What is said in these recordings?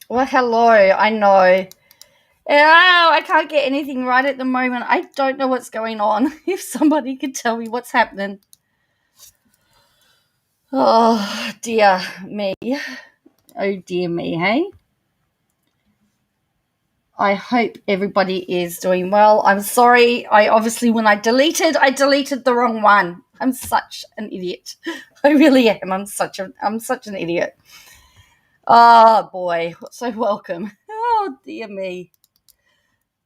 Well, hello. I know. Oh, I can't get anything right at the moment. I don't know what's going on. If somebody could tell me what's happening. Oh, dear me. Oh, dear me, hey? I hope everybody is doing well. I'm sorry. When I deleted the wrong one. I'm such an idiot. I really am. I'm such an idiot. Oh, boy. So welcome. Oh, dear me.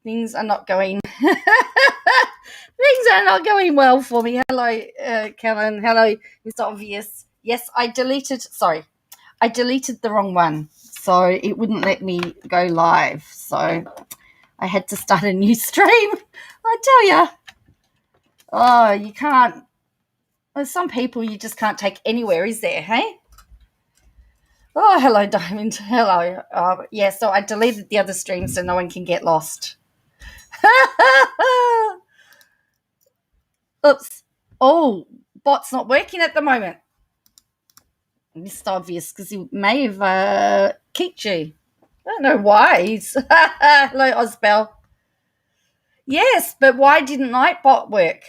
Things are not going things are not going well for me. Hello, Kellen. Hello, Mr. Obvious. Yes, I deleted the wrong one, so it wouldn't let me go live. So I had to start a new stream. I tell you, oh, you can't. There's some people you just can't take anywhere, is there? Hey. Oh, hello, Diamond. Hello. Yeah, so I deleted the other stream so no one can get lost. Oops. Oh, bot's not working at the moment. Mr. Obvious, because he may have kicked you. I don't know why. Hello, Osbel. Yes, but why didn't Nightbot work?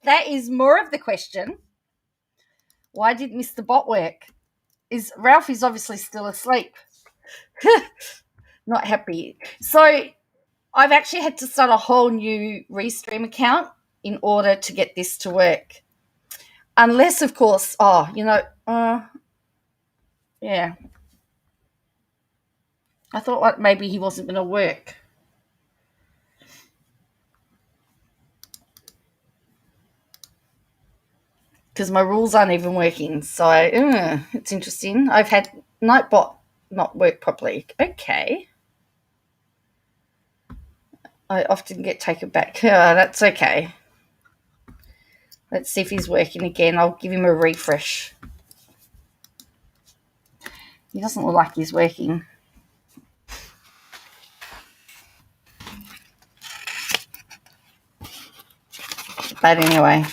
That is more of the question. Why did Mr. Bot work? Ralph is obviously still asleep. Not happy. So I've actually had to start a whole new Restream account in order to get this to work. Unless, of course, yeah. I thought maybe he wasn't going to work. Because my rules aren't even working. So it's interesting. I've had Nightbot not work properly. Okay. I often get taken back. That's okay. Let's see if he's working again. I'll give him a refresh. He doesn't look like he's working. But anyway.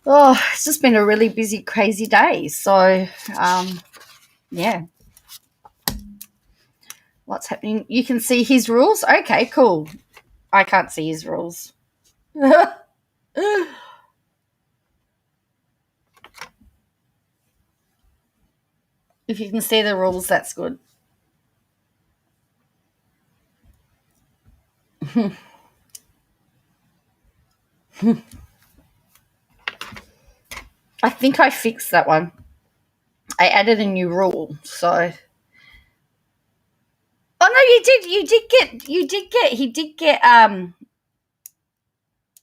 Oh, it's just been a really busy, crazy day. So, yeah. What's happening? You can see his rules? Okay, cool. I can't see his rules. If you can see the rules, that's good. I think I fixed that one. I added a new rule, so. Oh no, you did. He did get.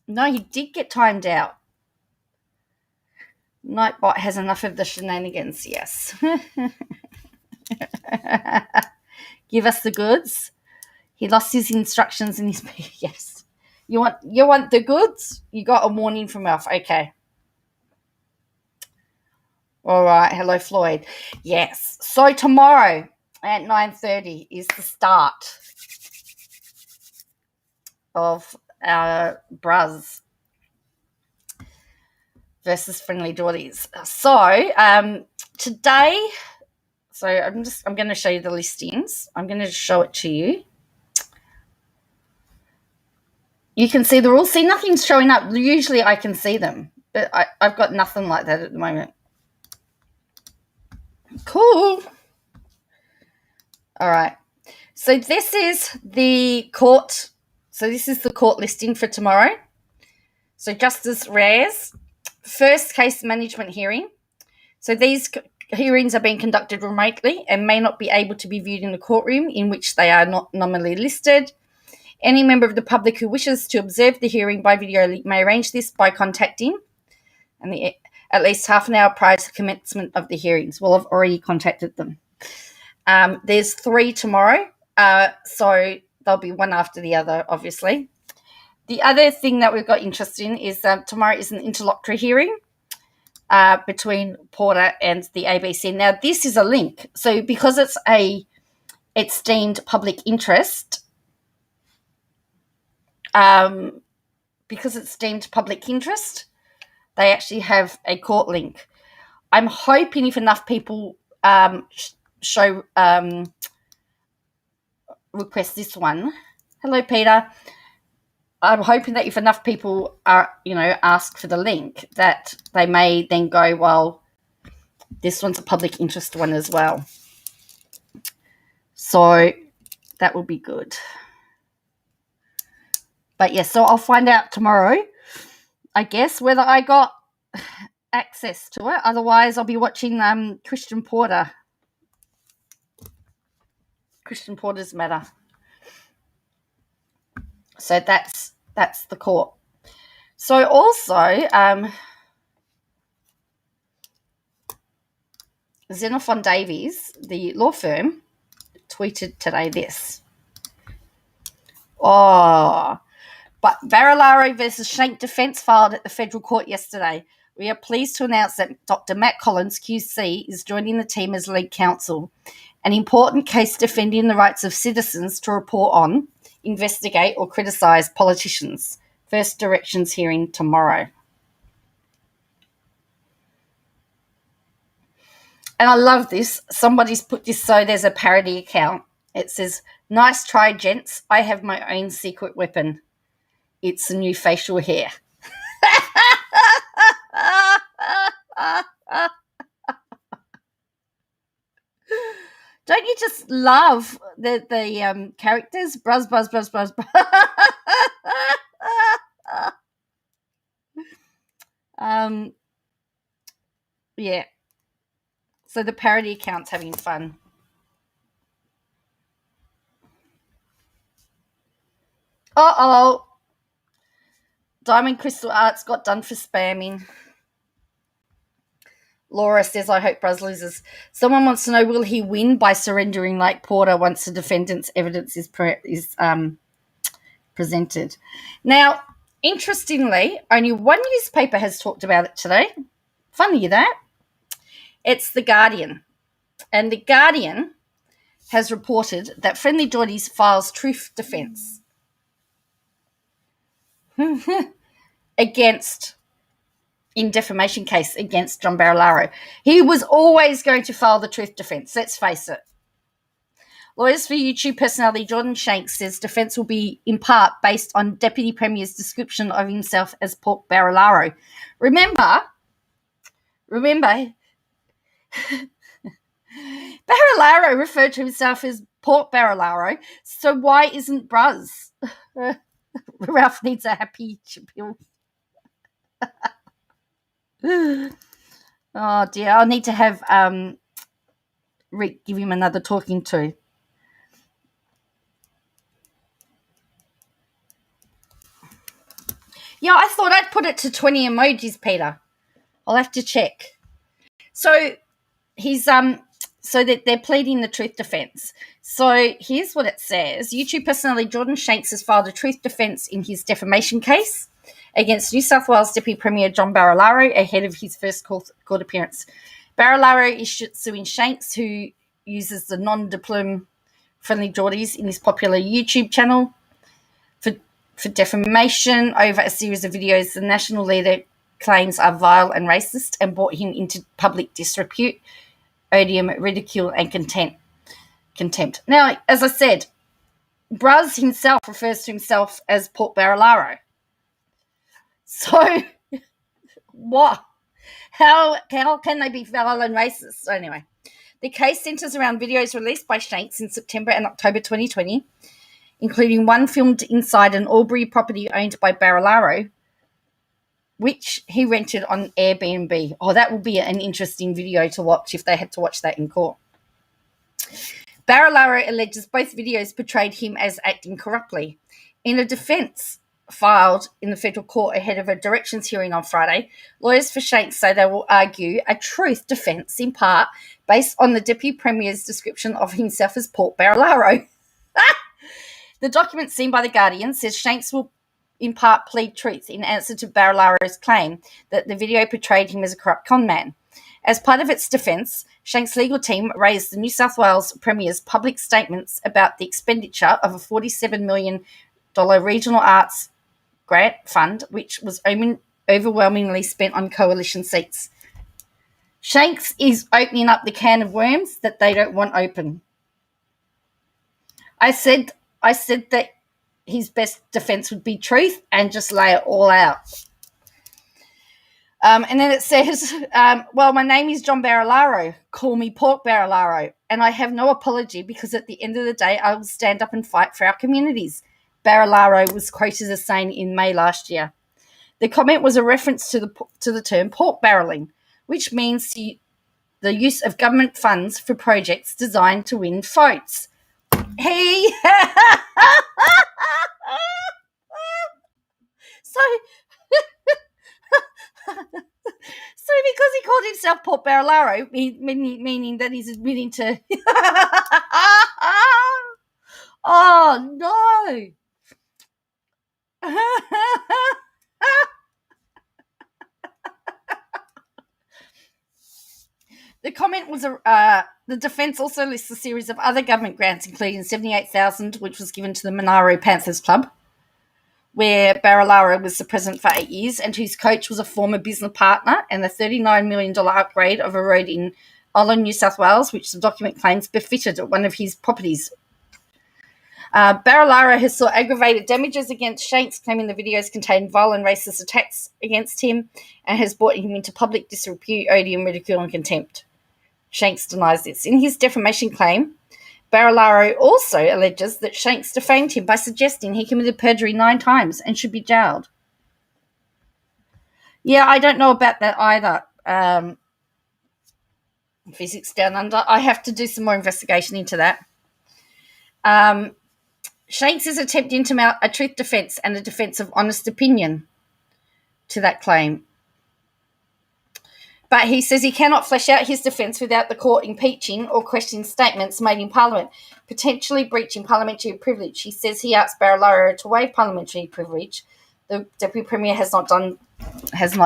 No, he did get timed out. Nightbot has enough of the shenanigans. Yes. Give us the goods. He lost his instructions in his. Yes. You want the goods? You got a warning from Elf. Okay. All right. Hello, Floyd. Yes. So tomorrow at 9:30 is the start of our Braz versus FriendlyJorides. So today, I'm going to show you the listings. I'm going to show it to you. You can see the rules. See, nothing's showing up. Usually I can see them, but I've got nothing like that at the moment. Cool. All right. So this is the court. So this is the court listing for tomorrow. So Justice Rares, first case management hearing. So these hearings are being conducted remotely and may not be able to be viewed in the courtroom in which they are not nominally listed. Any member of the public who wishes to observe the hearing by video link may arrange this by contacting at least half an hour prior to the commencement of the hearings. Well, I've already contacted them. There's 3 tomorrow, so they'll be one after the other, obviously. The other thing that we've got interesting is tomorrow is an interlocutory hearing between Porter and the ABC. Now, this is a link. So because it's deemed public interest, they actually have a court link. I'm hoping if enough people show request this one. Hello, Peter. I'm hoping that if enough people are, ask for the link, that they may then go, well, this one's a public interest one as well. So that will be good. But yes, so I'll find out tomorrow, I guess, whether I got access to it. Otherwise, I'll be watching Christian Porter's matter. So that's the court. So also, Xenophon Davies, the law firm, tweeted today this. But Barilaro versus Shank defense filed at the federal court yesterday. We are pleased to announce that Dr. Matt Collins, QC, is joining the team as lead counsel. An important case defending the rights of citizens to report on, investigate, or criticise politicians. First directions hearing tomorrow. And I love this. Somebody's put this so there's a parody account. It says, "Nice try, gents. I have my own secret weapon. It's a new facial hair." Don't you just love the characters? Buzz, buzz, buzz, buzz, buzz. Yeah. So the parody account's having fun. Uh-oh. Diamond Crystal Arts got done for spamming. Laura says, "I hope Bruz loses." Someone wants to know, will he win by surrendering like Porter once the defendant's evidence is presented? Now, interestingly, only one newspaper has talked about it today. Funny that. It's The Guardian. And The Guardian has reported that FriendlyJorides files truth defence in defamation case against John Barilaro. He was always going to file the truth defence, let's face it. Lawyers for YouTube personality Jordan Shanks says defence will be in part based on Deputy Premier's description of himself as Pork Barilaro. Remember, Barilaro referred to himself as Pork Barilaro, so why isn't Bruz? Ralph needs a happy chill. Oh dear, I'll need to have Rick give him another talking to. Yeah, I thought I'd put it to 20 emojis, Peter. I'll have to check. So he's so that they're pleading the truth defence. So here's what it says. YouTube personality Jordan Shanks has filed a truth defence in his defamation case against New South Wales Deputy Premier John Barilaro ahead of his first court appearance. Barilaro is suing Shanks, who uses the non-diplom FriendlyJorides in his popular YouTube channel, for defamation over a series of videos the national leader claims are vile and racist and brought him into public disrepute, odium, ridicule, and contempt. Now, as I said, Bruz himself refers to himself as Pork Barilaro. So, what? How can they be vile and racist? So anyway, the case centres around videos released by Shanks in September and October 2020, including one filmed inside an Albury property owned by Barilaro, which he rented on Airbnb. Oh, that will be an interesting video to watch if they had to watch that in court. Barilaro alleges both videos portrayed him as acting corruptly. In a defence filed in the federal court ahead of a directions hearing on Friday, lawyers for Shanks say they will argue a truth defence in part based on the Deputy Premier's description of himself as Pork Barilaro. The document seen by The Guardian says Shanks will in part plead truth in answer to Barilaro's claim that the video portrayed him as a corrupt con man. As part of its defence, Shanks' legal team raised the New South Wales Premier's public statements about the expenditure of a $47 million regional arts grant fund, which was overwhelmingly spent on coalition seats. Shanks is opening up the can of worms that they don't want open. I said that his best defense would be truth and just lay it all out. And then it says, well, my name is John Barilaro. Call me Pork Barilaro. And I have no apology because at the end of the day, I will stand up and fight for our communities. Barilaro was quoted as saying in May last year. The comment was a reference to the term pork barreling, which means the use of government funds for projects designed to win votes. He so because he called himself Pork Barilaro, meaning that he's admitting to oh no. The comment was the defence also lists a series of other government grants, including $78,000, which was given to the Monaro Panthers Club, where Barilaro was the president for 8 years, and whose coach was a former business partner, and the $39 million upgrade of a road in Ola, New South Wales, which the document claims befitted one of his properties. Barilaro has sought aggravated damages against Shanks, claiming the videos contained violent racist attacks against him and has brought him into public disrepute, odium, ridicule, and contempt. Shanks denies this. In his defamation claim, Barilaro also alleges that Shanks defamed him by suggesting he committed perjury 9 times and should be jailed. Yeah, I don't know about that either. Physics Down Under. I have to do some more investigation into that. Shanks is attempting to mount a truth defence and a defence of honest opinion to that claim. But he says he cannot flesh out his defence without the court impeaching or questioning statements made in Parliament, potentially breaching parliamentary privilege. He says he asked Barilaro to waive parliamentary privilege. The Deputy Premier has not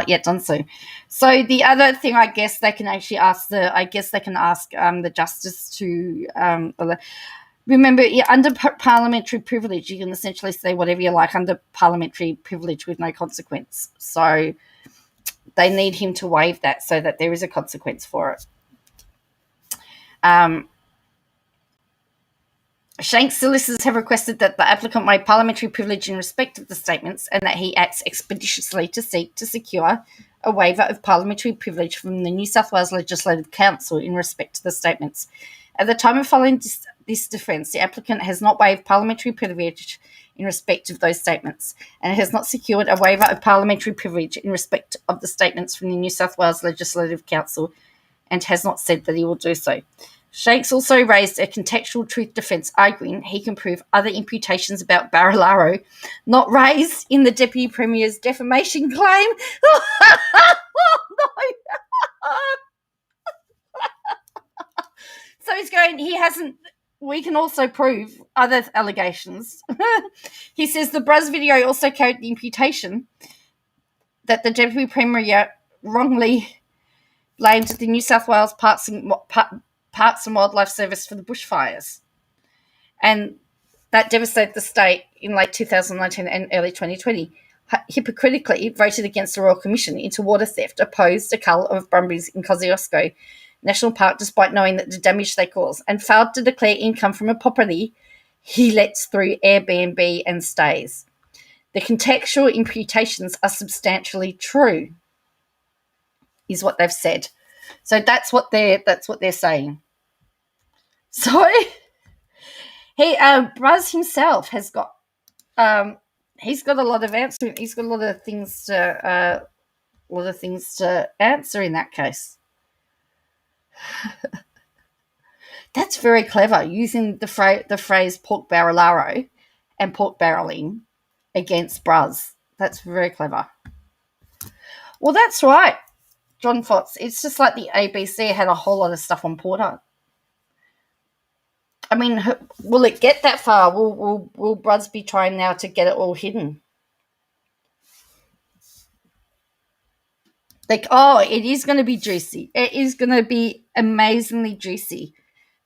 yet done so. So the other thing, I guess they can actually ask the justice to remember, under parliamentary privilege, you can essentially say whatever you like under parliamentary privilege with no consequence. So they need him to waive that so that there is a consequence for it. Shanks' solicitors have requested that the applicant waive parliamentary privilege in respect of the statements and that he acts expeditiously to seek to secure a waiver of parliamentary privilege from the New South Wales Legislative Council in respect to the statements. At the time of filing this defence, the applicant has not waived parliamentary privilege in respect of those statements and has not secured a waiver of parliamentary privilege in respect of the statements from the New South Wales Legislative Council and has not said that he will do so. Shanks also raised a contextual truth defence, arguing he can prove other imputations about Barilaro not raised in the Deputy Premier's defamation claim. So he's going, we can also prove other allegations. He says the Braz video also carried the imputation that the Deputy Premier wrongly blamed the New South Wales Parks and Wildlife Service for the bushfires. And that devastated the state in late 2019 and early 2020. Hypocritically voted against the Royal Commission into water theft, opposed a cull of brumbies in Kosciuszko National Park despite knowing that the damage they cause, and failed to declare income from a property he lets through Airbnb and stays. The contextual imputations are substantially true, is what they've said. So that's what they're saying. So Braz himself has got he's got a lot of answer. He's got a lot of things to answer in that case. That's very clever, using the phrase pork barrelaro and pork barreling against Braz. That's very clever. Well, that's right, John Fotz. It's just like the ABC had a whole lot of stuff on Porter. I mean, will it get that far? Will Braz be trying now to get it all hidden? Like, it is going to be juicy. It is going to be amazingly juicy.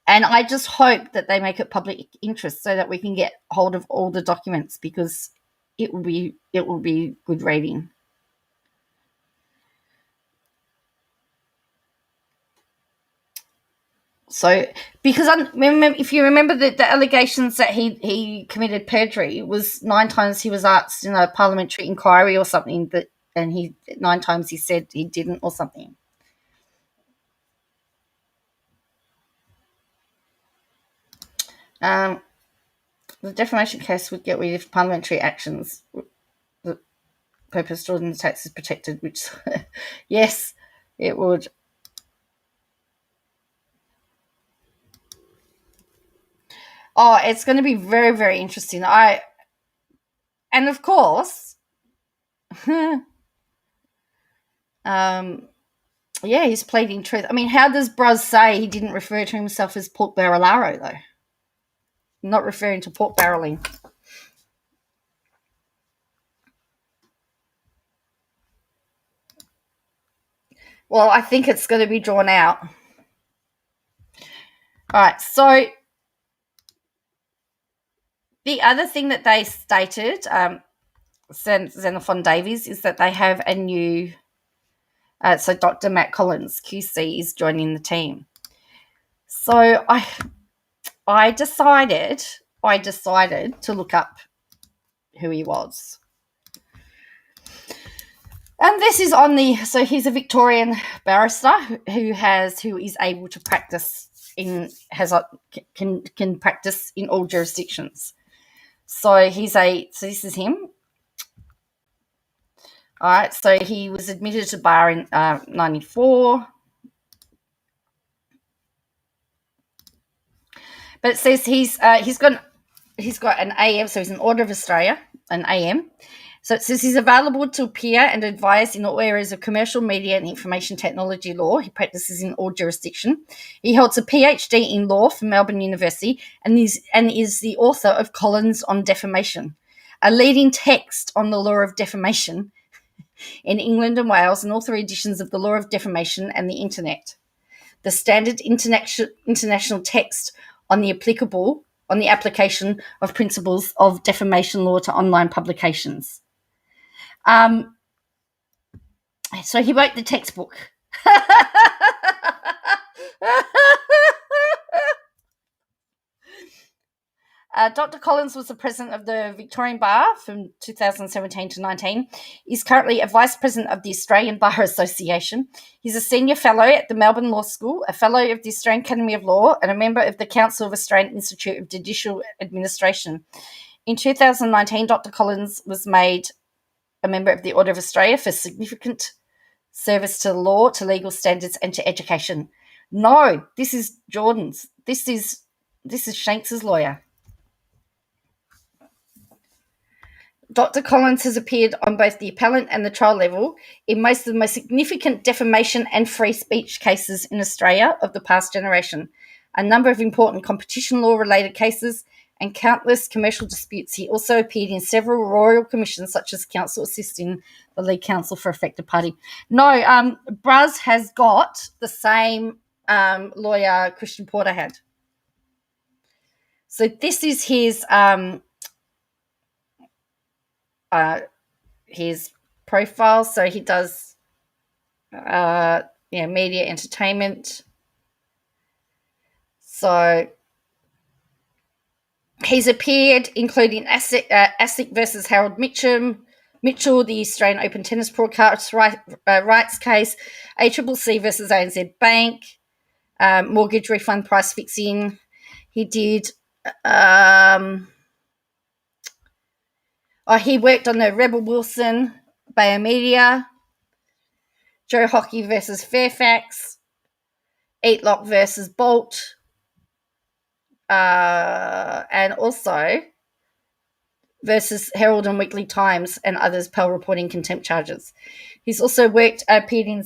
And I just hope that they make it public interest so that we can get hold of all the documents, because it will be good reading. So, because if you remember the allegations that he committed perjury was 9 times he was asked in a parliamentary inquiry or something, and he 9 times he said he didn't or something. The defamation case would get rid of parliamentary actions. The purpose Jordan's tax is protected, which yes, it would. Oh, it's going to be very, very interesting. And of course, yeah, he's pleading truth. I mean, how does Bruz say he didn't refer to himself as pork barrelaro, though? Not referring to pork barreling. Well, I think it's going to be drawn out. All right, so the other thing that they stated, Xenophon Davies, is that they have a new, so Dr. Matt Collins, QC, is joining the team. So I decided to look up who he was. And this is so he's a Victorian barrister who is able to practice can practice in all jurisdictions. So this is him. All right, so he was admitted to bar in 94. But it says he's got an AM, so he's an Order of Australia, an AM. So it says he's available to appear and advise in all areas of commercial, media, and information technology law. He practices in all jurisdictions. He holds a PhD in law from Melbourne University and is the author of Collins on Defamation, a leading text on the law of defamation in England and Wales, and all 3 editions of the Law of Defamation and the Internet, the standard international text on the application of principles of defamation law to online publications. So he wrote the textbook. Dr. Collins was the president of the Victorian Bar from 2017 to 19. He's currently a vice president of the Australian Bar Association. He's a senior fellow at the Melbourne Law School, a fellow of the Australian Academy of Law, and a member of the Council of Australian Institute of Judicial Administration. In 2019, Dr. Collins was made a member of the Order of Australia for significant service to the law, to legal standards, and to education. No, this is Jordan's. This is Shanks's lawyer. Dr. Collins has appeared on both the appellant and the trial level in most of the most significant defamation and free speech cases in Australia of the past generation, a number of important competition law-related cases, and countless commercial disputes. He also appeared in several royal commissions, such as counsel assisting the lead counsel for affected party. No, Bruz has got the same lawyer Christian Porter had. So this is his profile. So he does media entertainment. So he's appeared, including ASIC versus Harold Mitchell, the Australian Open Tennis Broadcast rights case, ACCC versus ANZ Bank, mortgage refund price fixing. He did. He worked on the Rebel Wilson Biomedia, Joe Hockey versus Fairfax, Eatlock versus Bolt, and also versus Herald and Weekly Times and others, Pell reporting contempt charges. He's also appeared in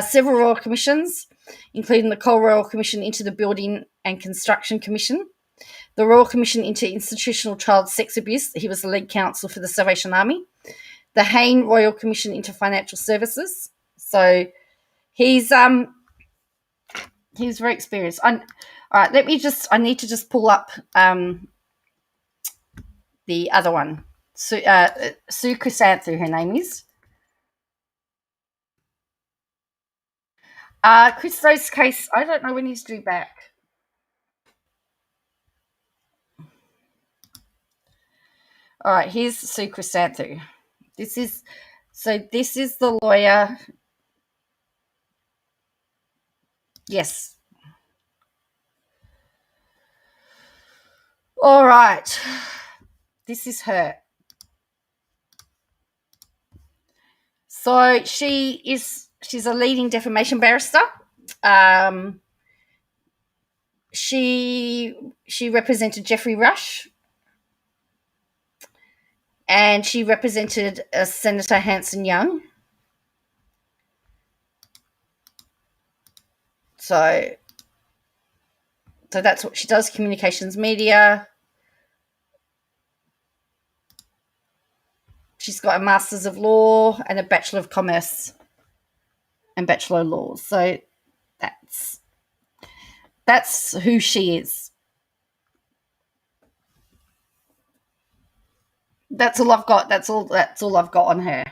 several royal commissions, including the Coal Royal Commission into the Building and Construction Commission, the Royal Commission into Institutional Child Sex Abuse. He was the lead counsel for the Salvation Army. The Hayne Royal Commission into Financial Services. So he's very experienced. All right, I need to just pull up the other one. Sue Chrysanthou, her name is. Christo's case, I don't know when he's due back. All right, here's Sue Chrysanthu. This is the lawyer. Yes. All right. This is her. So she's a leading defamation barrister. She represented Jeffrey Rush, and she represented Senator Hanson Young. So that's what she does, communications media. She's got a Master's of Law and a Bachelor of Commerce and Bachelor of Laws. So that's who she is. That's all I've got. That's all I've got on her.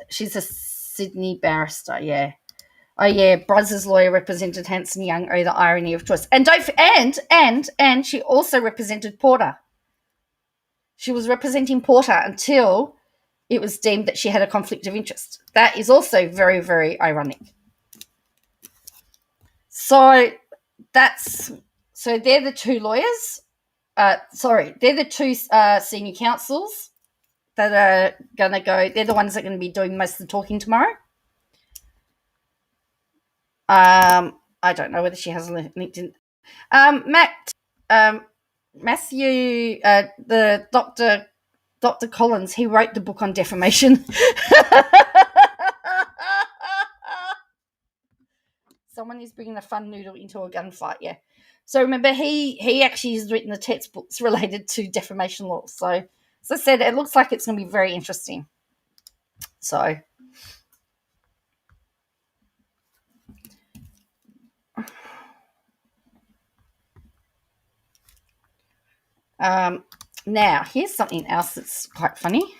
She's a Sydney barrister, yeah. Oh yeah, Bruz's lawyer represented Hanson Young. Oh, the irony of choice. And she also represented Porter. She was representing Porter until it was deemed that she had a conflict of interest. That is also very, very ironic. So they're the two lawyers. They're the two senior counsels that are going to go. They're the ones that are going to be doing most of the talking tomorrow. I don't know whether she has a LinkedIn. Matthew, the Dr. Collins, he wrote the book on defamation. Someone is bringing a fun noodle into a gunfight, yeah. So remember, he actually has written the textbooks related to defamation law. So as I said, it looks like it's going to be very interesting. So now here's something else that's quite funny.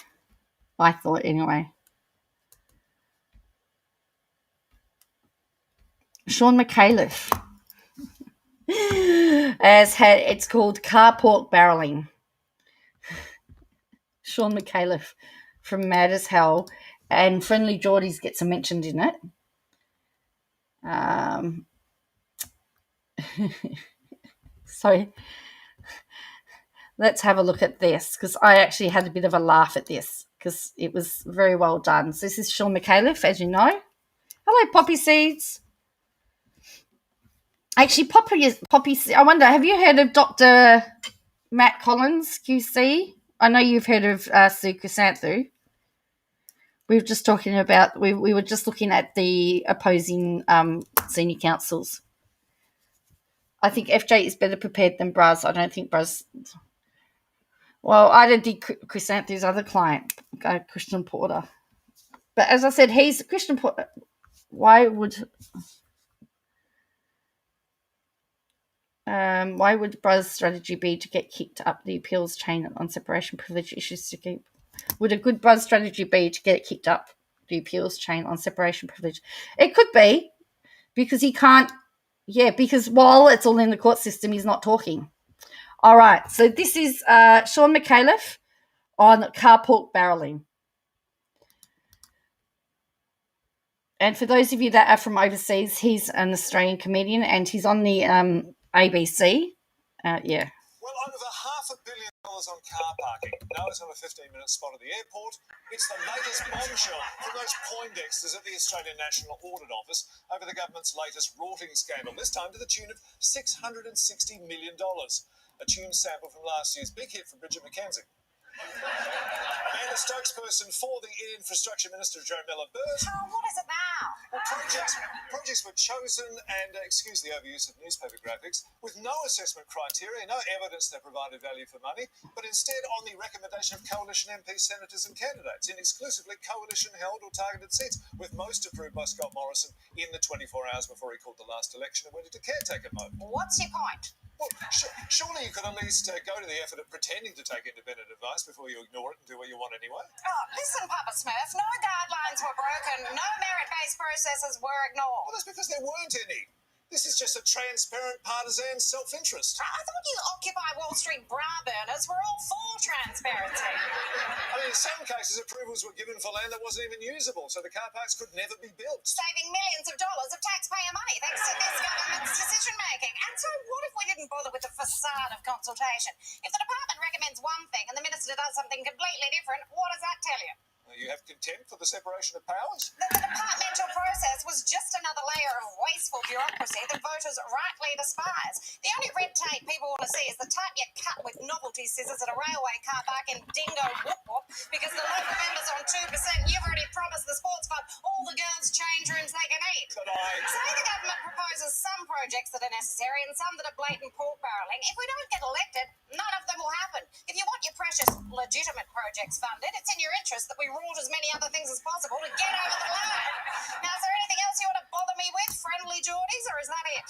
I thought anyway. Sean McAuliffe it's called car pork barreling. Sean McAuliffe from Mad as Hell, and FriendlyJorides gets mentioned in it. So let's have a look at this, because I actually had a bit of a laugh at this because it was very well done. So this is Sean McAuliffe, as you know. Hello, Poppy Seeds. Actually, Poppy. I wonder, have you heard of Dr. Matt Collins, QC? I know you've heard of Sue Chrysanthu. We were just talking about. We were just looking at the opposing senior counsels. I think FJ is better prepared than Bruz. I don't think Bruz. Well, I don't think Chrysanthu's other client, Christian Porter. But as I said, he's Christian Porter. Why would Bruz's strategy be to get kicked up the appeals chain on separation privilege issues to keep? Would a good Bruz strategy be to get it kicked up the appeals chain on separation privilege? It could be, because he can't. Yeah, because while it's all in the court system, he's not talking. All right, so this is Sean McAuliffe on car pork barreling. And for those of you that are from overseas, he's an Australian comedian, and he's on the ABC. Yeah. Well, over $500 million on car parking. Now it's on a 15-minute spot at the airport. It's the latest bombshell from those Poindexters at the Australian National Audit Office over the government's latest rorting scandal, this time to the tune of $660 million. A tune sample from last year's big hit from Bridget McKenzie. And a spokesperson for the Infrastructure Minister, Joe Miller-Burt. Oh, what is it now? Well, projects were chosen, and excuse the overuse of newspaper graphics, with no assessment criteria, no evidence they provided value for money, but instead on the recommendation of coalition MPs, senators and candidates in exclusively coalition-held or targeted seats, with most approved by Scott Morrison in the 24 hours before he called the last election and went into caretaker mode. What's your point? Well, surely you could at least go to the effort of pretending to take independent advice before you ignore it and do what you want anyway. Oh, listen, Papa Smurf, no guidelines were broken, no merit-based processes were ignored. Well, that's because there weren't any. This is just a transparent partisan self-interest. I thought you Occupy Wall Street bra burners were all for transparency. I mean, in some cases, approvals were given for land that wasn't even usable, so the car parks could never be built. Saving millions of dollars of taxpayer money thanks to this government's decision-making. And so what if we didn't bother with the facade of consultation? If the department recommends one thing and the minister does something completely different, what does that tell you? You have contempt for the separation of powers? The departmental process was just another layer of wasteful bureaucracy that voters rightly despise. The only red tape people want to see is the type you cut with novelty scissors at a railway car park in Dingo Whoop Whoop because the local member's on 2%. You've already promised the sports club all the girls' change rooms they can eat. But I... Say the government proposes some projects that are necessary and some that are blatant pork barrelling. If we don't get elected, none of them will happen. If you want your precious legitimate projects funded, it's in your interest that we ruled as many other things as possible to get over the line. Now, is there anything else you want to bother me with, FriendlyJorides, or is that it?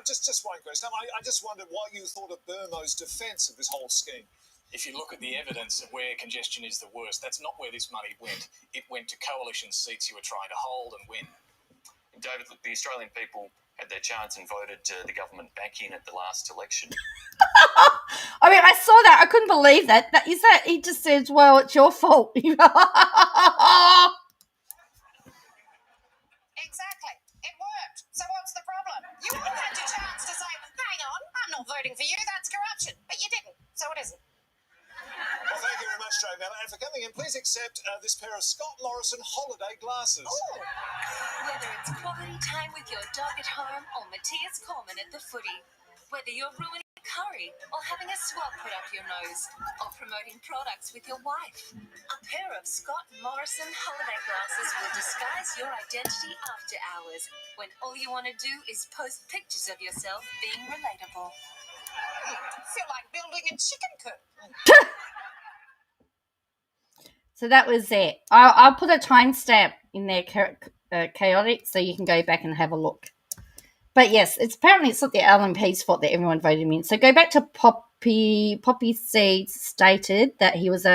Just one question. I just wondered why you thought of Burmo's defence of this whole scheme. If you look at the evidence of where congestion is the worst, that's not where this money went. It went to coalition seats you were trying to hold and win. David, look, the Australian people had their chance and voted the government back in at the last election. I mean, I saw that. I couldn't believe that. He just said, well, it's your fault. Exactly. It worked. So what's the problem? You all had your chance to say, hang on, I'm not voting for you, that's corruption. But you didn't, so it isn't. Well, thank you very much, Joe Mallett. And for coming in, please accept this pair of Scott Morrison holiday glasses. Ooh. Whether it's quality time with your dog at home or Matthias Coleman at the footy, whether you're ruining curry or having a swab put up your nose, or promoting products with your wife, a pair of Scott Morrison holiday glasses will disguise your identity after hours when all you want to do is post pictures of yourself being relatable. Feel like building a chicken coop. So that was it. I'll put a timestamp in there, chaotic, so you can go back and have a look. But yes, apparently it's not the LNP's fault that everyone voted him in. So go back to Poppy Seeds stated that he was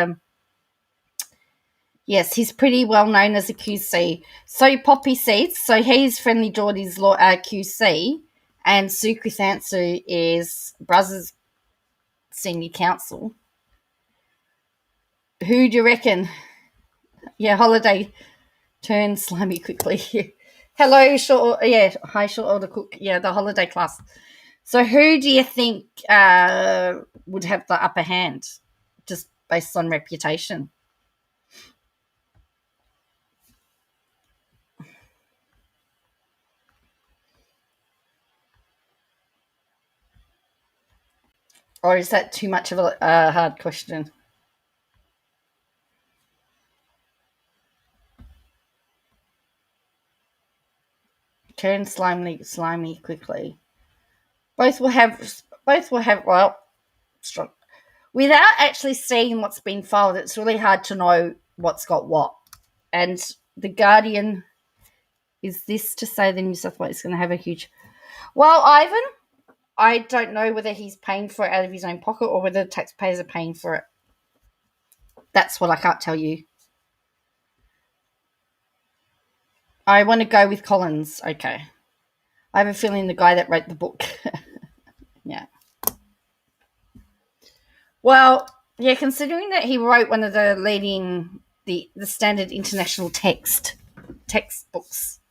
yes, he's pretty well known as a QC. So Poppy Seeds, so he's FriendlyJorides QC, and Sue Chrysanthou is Brothers Senior Counsel. Who do you reckon? Yeah, Holiday turned slimy quickly. Hello, short. Yeah, hi, short order cook. Yeah, the holiday class. So, who do you think would have the upper hand, just based on reputation? Or is that too much of a hard question? Turn slimy quickly. Both will have well, strong. Without actually seeing what's been filed, it's really hard to know what's got what. And the Guardian, is this to say the New South Wales is going to have a huge... Well, Ivan, I don't know whether he's paying for it out of his own pocket or whether the taxpayers are paying for it. That's what I can't tell you. I want to go with Collins. Okay. I have a feeling the guy that wrote the book. Yeah. Well, yeah, considering that he wrote one of the leading, the standard international textbooks.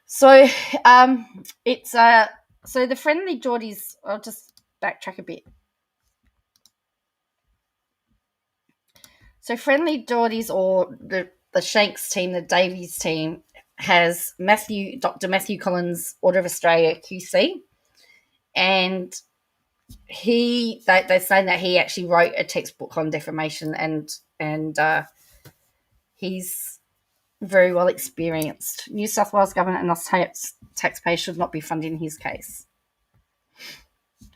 So, it's, so the FriendlyJorides, I'll just backtrack a bit. So FriendlyJorides, or the Shanks team, the Davies team, has Dr. Matthew Collins, Order of Australia QC, and they're saying that he actually wrote a textbook on defamation, and he's very well experienced. New South Wales government and us taxpayers should not be funding his case.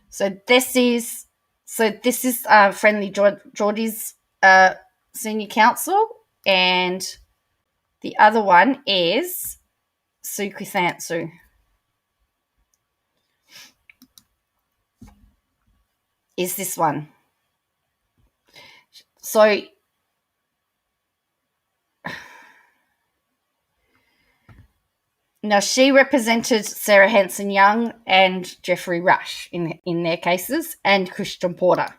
So this is FriendlyJorides Senior Counsel, and the other one is Sue Chrysanthou. Is this one. So Now, she represented Sarah Hanson Young and Jeffrey Rush in their cases, and Christian Porter.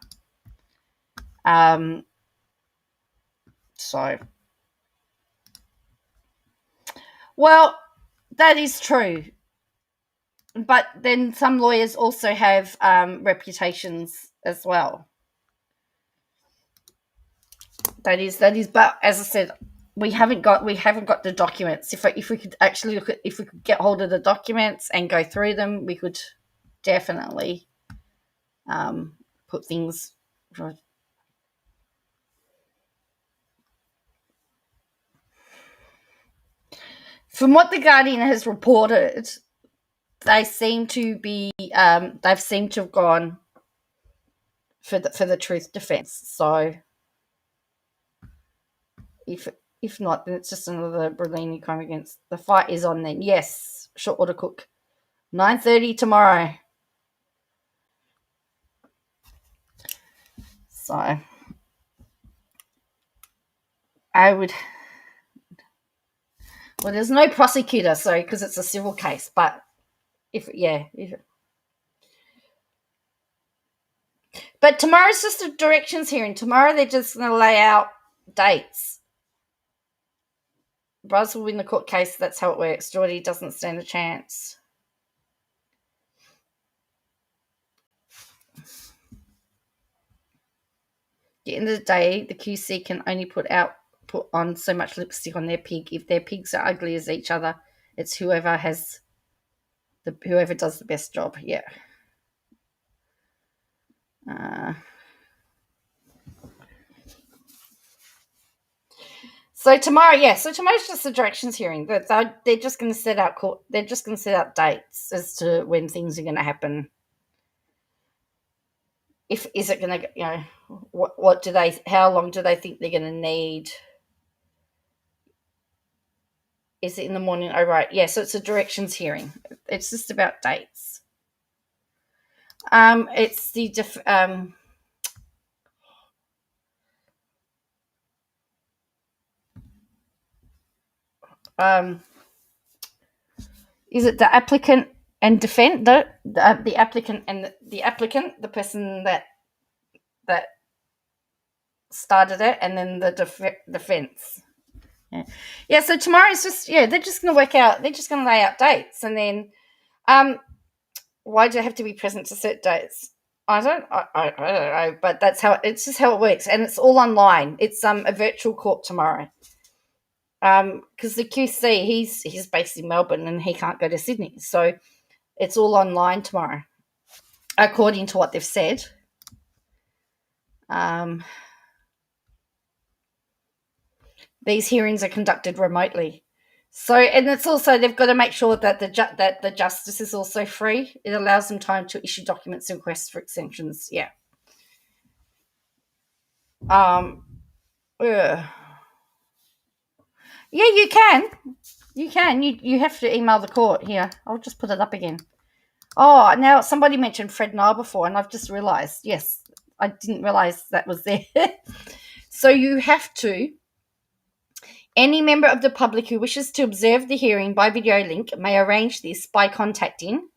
So, well, that is true. But then some lawyers also have reputations as well. That is. But as I said, we haven't got the documents. If we could actually if we could get hold of the documents and go through them, we could definitely put things. From what the Guardian has reported, they seem to be they've seemed to have gone for the truth defence. So if not, then it's just another Berlini crime against. The fight is on then. Yes, short order cook. 9:30 tomorrow. So I would. Well, there's no prosecutor, so because it's a civil case. But but tomorrow's just a directions hearing. Tomorrow they're just going to lay out dates. Buzz will win the court case. That's how it works. Geordie doesn't stand a chance. At the end of the day, the QC can only put on so much lipstick on their pig. If their pigs are ugly as each other, it's whoever does the best job. Yeah. So tomorrow's just a directions hearing. They're just going to set out court. They're just going to set out dates as to when things are going to happen. Is it going to, how long do they think they're going to need? Is it in the morning? Oh, right. Yeah, so it's a directions hearing. It's just about dates. It's the is it the applicant and defend the applicant and the person that started it, and then the defense. Yeah. So tomorrow's just they're just going to work out. They're just going to lay out dates, and then why do they have to be present to set dates? I don't know, but that's it's just how it works, and it's all online. It's a virtual court tomorrow. Because the QC he's based in Melbourne and he can't go to Sydney, so it's all online tomorrow, according to what they've said. These hearings are conducted remotely, so and it's also they've got to make sure that the justice is also free. It allows them time to issue documents and requests for extensions. Yeah. Yeah, you can. You have to email the court. Here, I'll just put it up again. Oh, now somebody mentioned Fred Nile before, and I've just realised. Yes, I didn't realise that was there. So you have to. Any member of the public who wishes to observe the hearing by video link may arrange this by contacting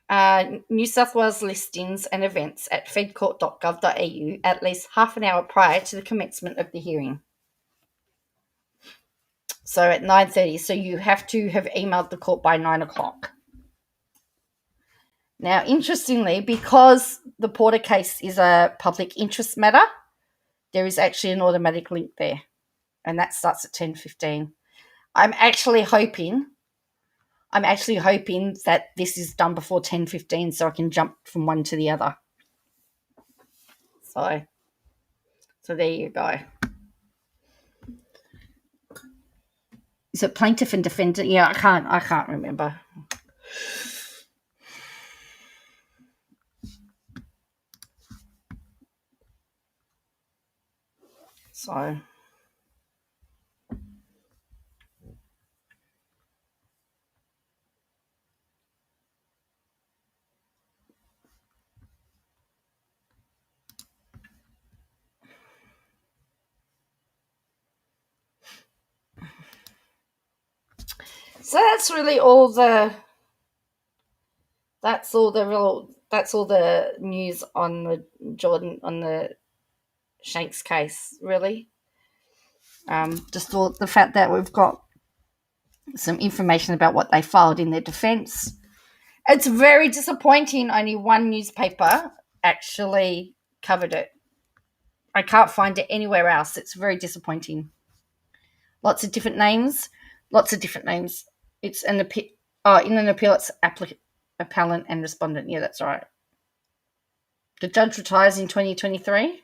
New South Wales listings and events at fedcourt.gov.au at least half an hour prior to the commencement of the hearing. So at 9:30, so you have to have emailed the court by 9 o'clock. Now, interestingly, because the Porter case is a public interest matter, there is actually an automatic link there, and that starts at 10:15. I'm actually hoping that this is done before 10:15 so I can jump from one to the other. So there you go. Is it plaintiff and defendant? Yeah, I can't remember. So So that's really all the news on the Shanks case, really. Just the fact that we've got some information about what they filed in their defence. It's very disappointing. Only one newspaper actually covered it. I can't find it anywhere else. It's very disappointing. Lots of different names. It's in an appeal, it's appellant and respondent. Yeah, that's right. The judge retires in 2023.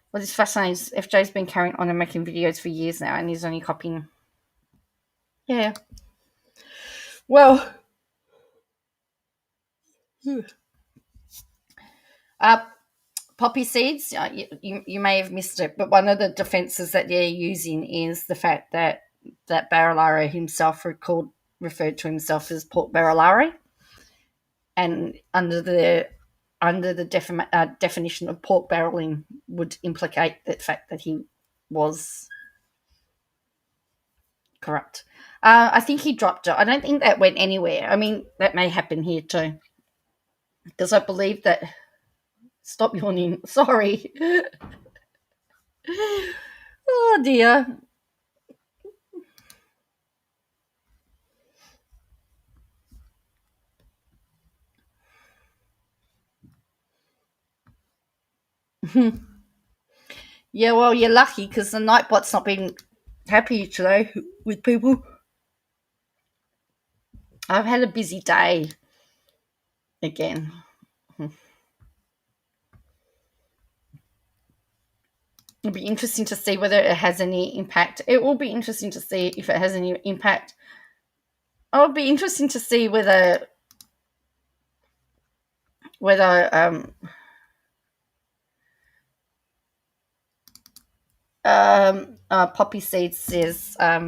What is fascinating is FJ's been carrying on and making videos for years now, and he's only copying. Yeah. Well, poppy seeds, you may have missed it, but one of the defences that they're using is the fact that Barilaro himself referred to himself as Port Barilaro, and under the definition of pork barreling would implicate the fact that he was corrupt. I think he dropped it. I don't think that went anywhere. I mean, that may happen here too, because I believe that. Stop yawning. Sorry. Oh dear. Yeah, well, you're lucky because the Nightbot's not been happy today with people. I've had a busy day again. It'll be interesting to see whether it has any impact. It will be interesting to see if it has any impact. It'll be interesting to see whether Poppy Seeds says, I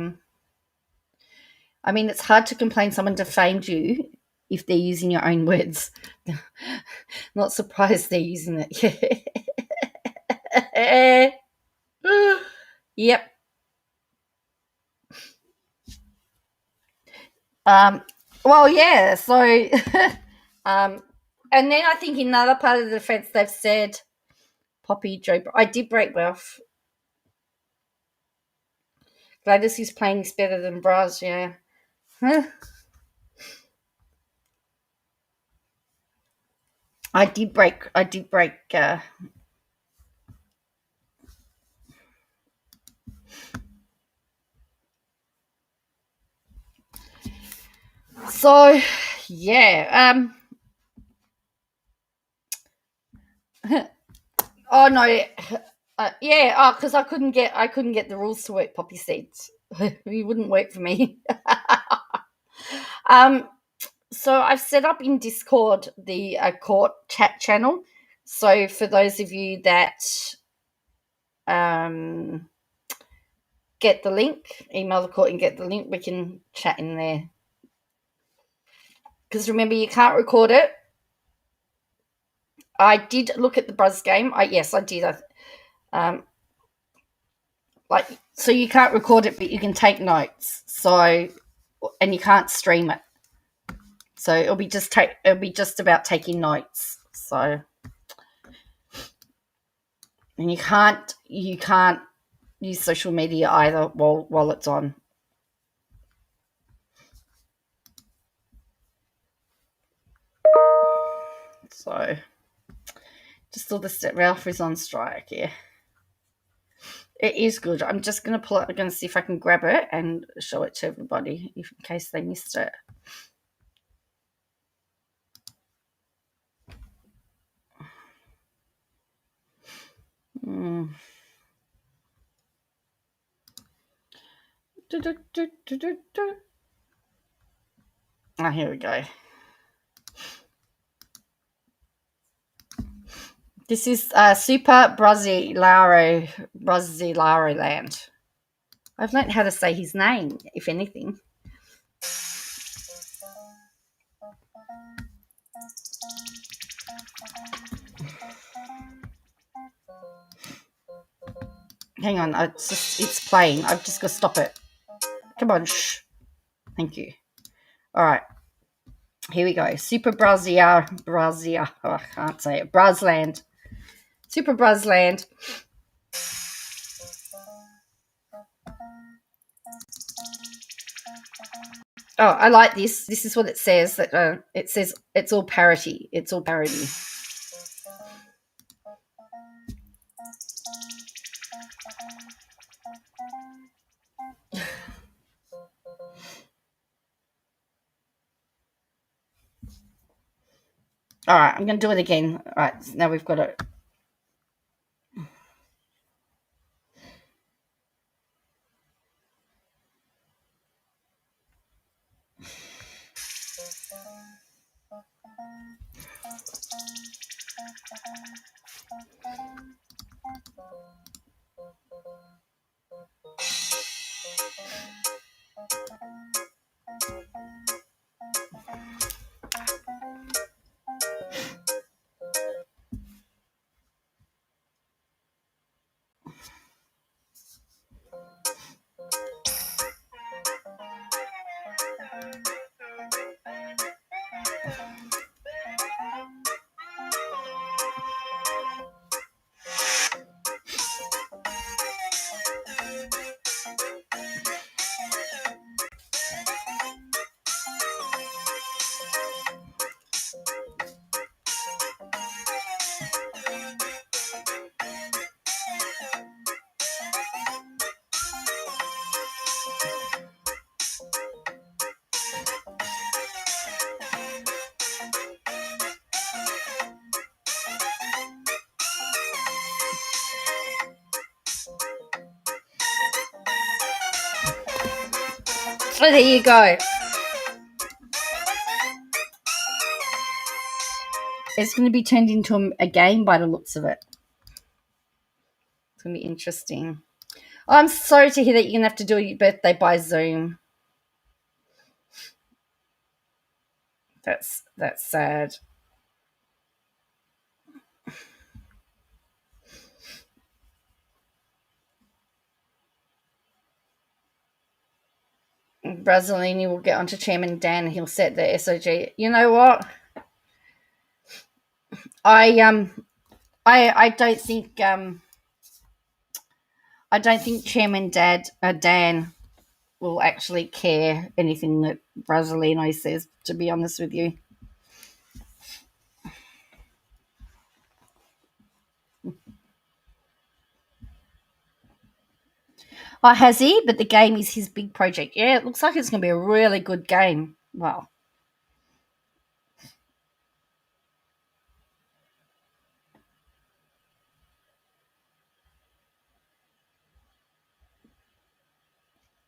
mean, it's hard to complain someone defamed you if they're using your own words. Not surprised they're using it. Yep. Well, yeah. So, and then I think in another part of the defense, they've said, Poppy, Joe, I did break wealth. Gladys is playing is better than Braz, yeah. I did break. So, yeah. Oh no. Yeah. Oh, because I couldn't get the rules to work. Poppy Seeds. It wouldn't work for me. So I've set up in Discord the court chat channel. So for those of you that get the link, email the court and get the link, we can chat in there. Because remember, you can't record it. I did look at the Buzz game. Yes, I did. So you can't record it, but you can take notes. So, and you can't stream it. So it'll be just about taking notes. So, and you can't use social media either while it's on. So, just saw that Ralph is on strike. Yeah, it is good. I'm just going to pull it. I'm going to see if I can grab it and show it to everybody, in case they missed it. Here we go. This is Super Brasileiro Land. I've learned how to say his name, if anything. Hang on, it's playing. I've just got to stop it. Come on, shh. Thank you. All right. Here we go. Super Brazia. Oh, I can't say it. Brazland. Super Brazland. Oh, I like this. This is what it says. That it says it's all parody. It's all parody. All right, I'm going to do it again. All right, now we've got it. So there you go. It's going to be turned into a game by the looks of it. It's going to be interesting. Oh, I'm sorry to hear that you're going to have to do your birthday by Zoom. That's sad. Brazzolini will get onto Chairman Dan. He'll set the SOG. You know what? I don't think Chairman Dan will actually care anything that Brazzolino says, to be honest with you. Oh, has he? But the game is his big project. Yeah, it looks like it's going to be a really good game. Well,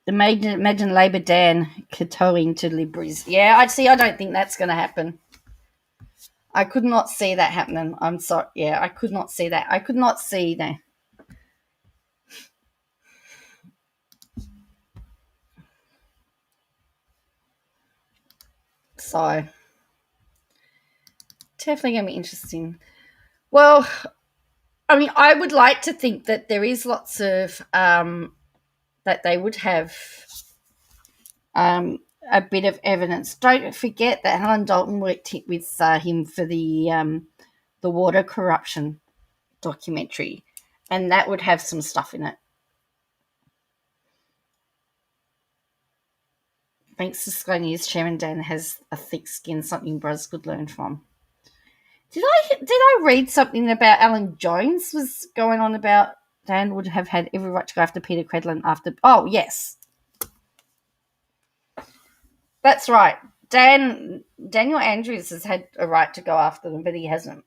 imagine Labor Dan kowtowing to Libris. Yeah, I don't think that's going to happen. I could not see that happening. I'm sorry. Yeah, I could not see that. I could not see that. So, definitely going to be interesting. Well, I mean, I would like to think that there is lots of that they would have a bit of evidence. Don't forget that Helen Dalton worked with him for the water corruption documentary, and that would have some stuff in it. Thanks to Sky News, Chairman Dan has a thick skin, something Bros could learn from. Did I read something about Alan Jones was going on about Dan would have had every right to go after Peter Credlin after... Oh, yes. That's right. Daniel Andrews has had a right to go after them, but he hasn't.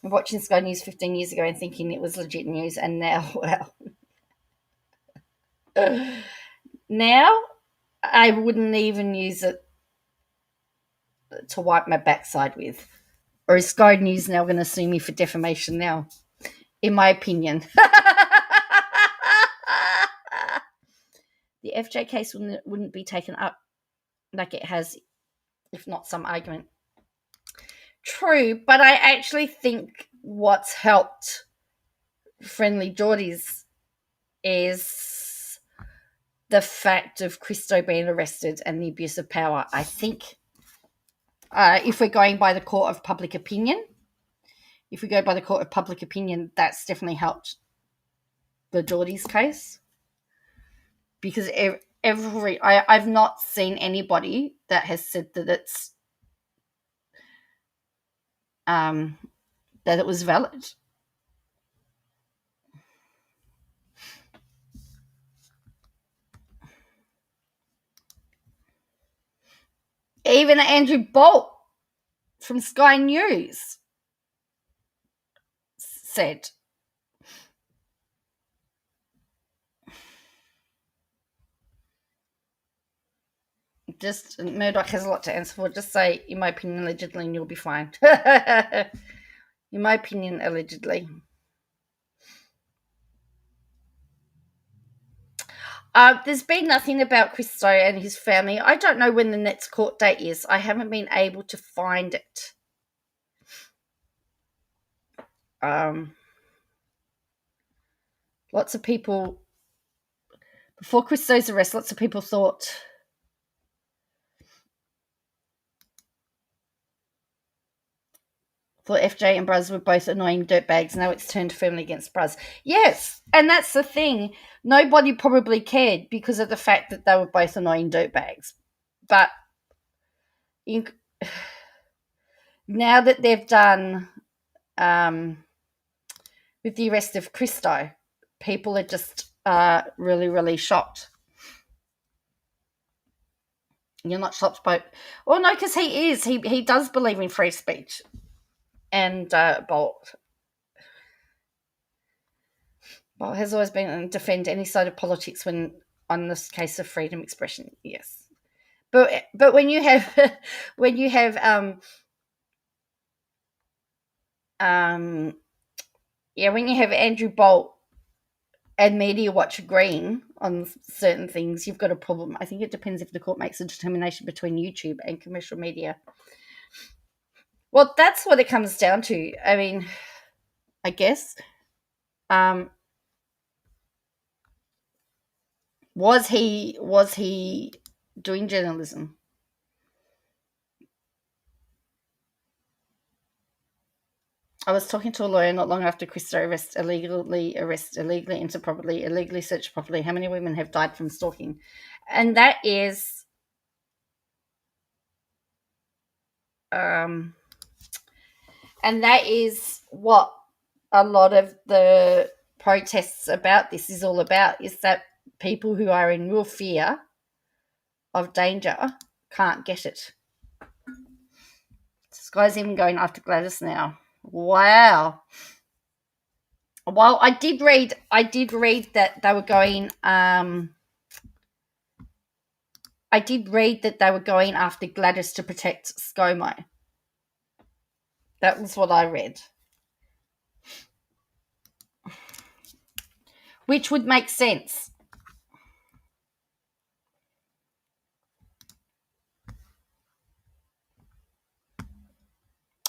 I'm watching Sky News 15 years ago and thinking it was legit news, and now, well... now, I wouldn't even use it to wipe my backside with. Or is Sky News now going to sue me for defamation now? In my opinion. The FJ case wouldn't be taken up like it has if not some argument. True, but I actually think what's helped FriendlyJorides is the fact of Christo being arrested and the abuse of power. I think if we're going by the court of public opinion, that's definitely helped the Jordies case, because I've not seen anybody that has said that it's that it was valid. Even Andrew Bolt from Sky News said. Just Murdoch has a lot to answer for. Just say, in my opinion, allegedly, and you'll be fine. In my opinion, allegedly. There's been nothing about Christo and his family. I don't know when the next court date is. I haven't been able to find it. Lots of people, before Christo's arrest, lots of people thought FJ and Bruz were both annoying dirtbags. Now it's turned firmly against Bruz. Yes, and that's the thing. Nobody probably cared because of the fact that they were both annoying dirtbags. But now that they've done with the arrest of Christo, people are just really, really shocked. You're not shocked by... Well, no, because he is. He does believe in free speech. And Bolt has always been defend any side of politics when on this case of freedom expression. Yes, but when you have when you have Andrew Bolt and Media Watch agreeing on certain things, you've got a problem. I think it depends if the court makes a determination between YouTube and commercial media. Well, that's what it comes down to. I mean, I guess. Was he doing journalism? I was talking to a lawyer not long after Christo arrest, illegally, enter properly, illegally search properly. How many women have died from stalking? And that is what a lot of the protests about this is all about, is that people who are in real fear of danger can't get it. This guy's even going after Gladys now. Wow. Well, I did read that they were going after Gladys to protect ScoMo. That was what I read. Which would make sense.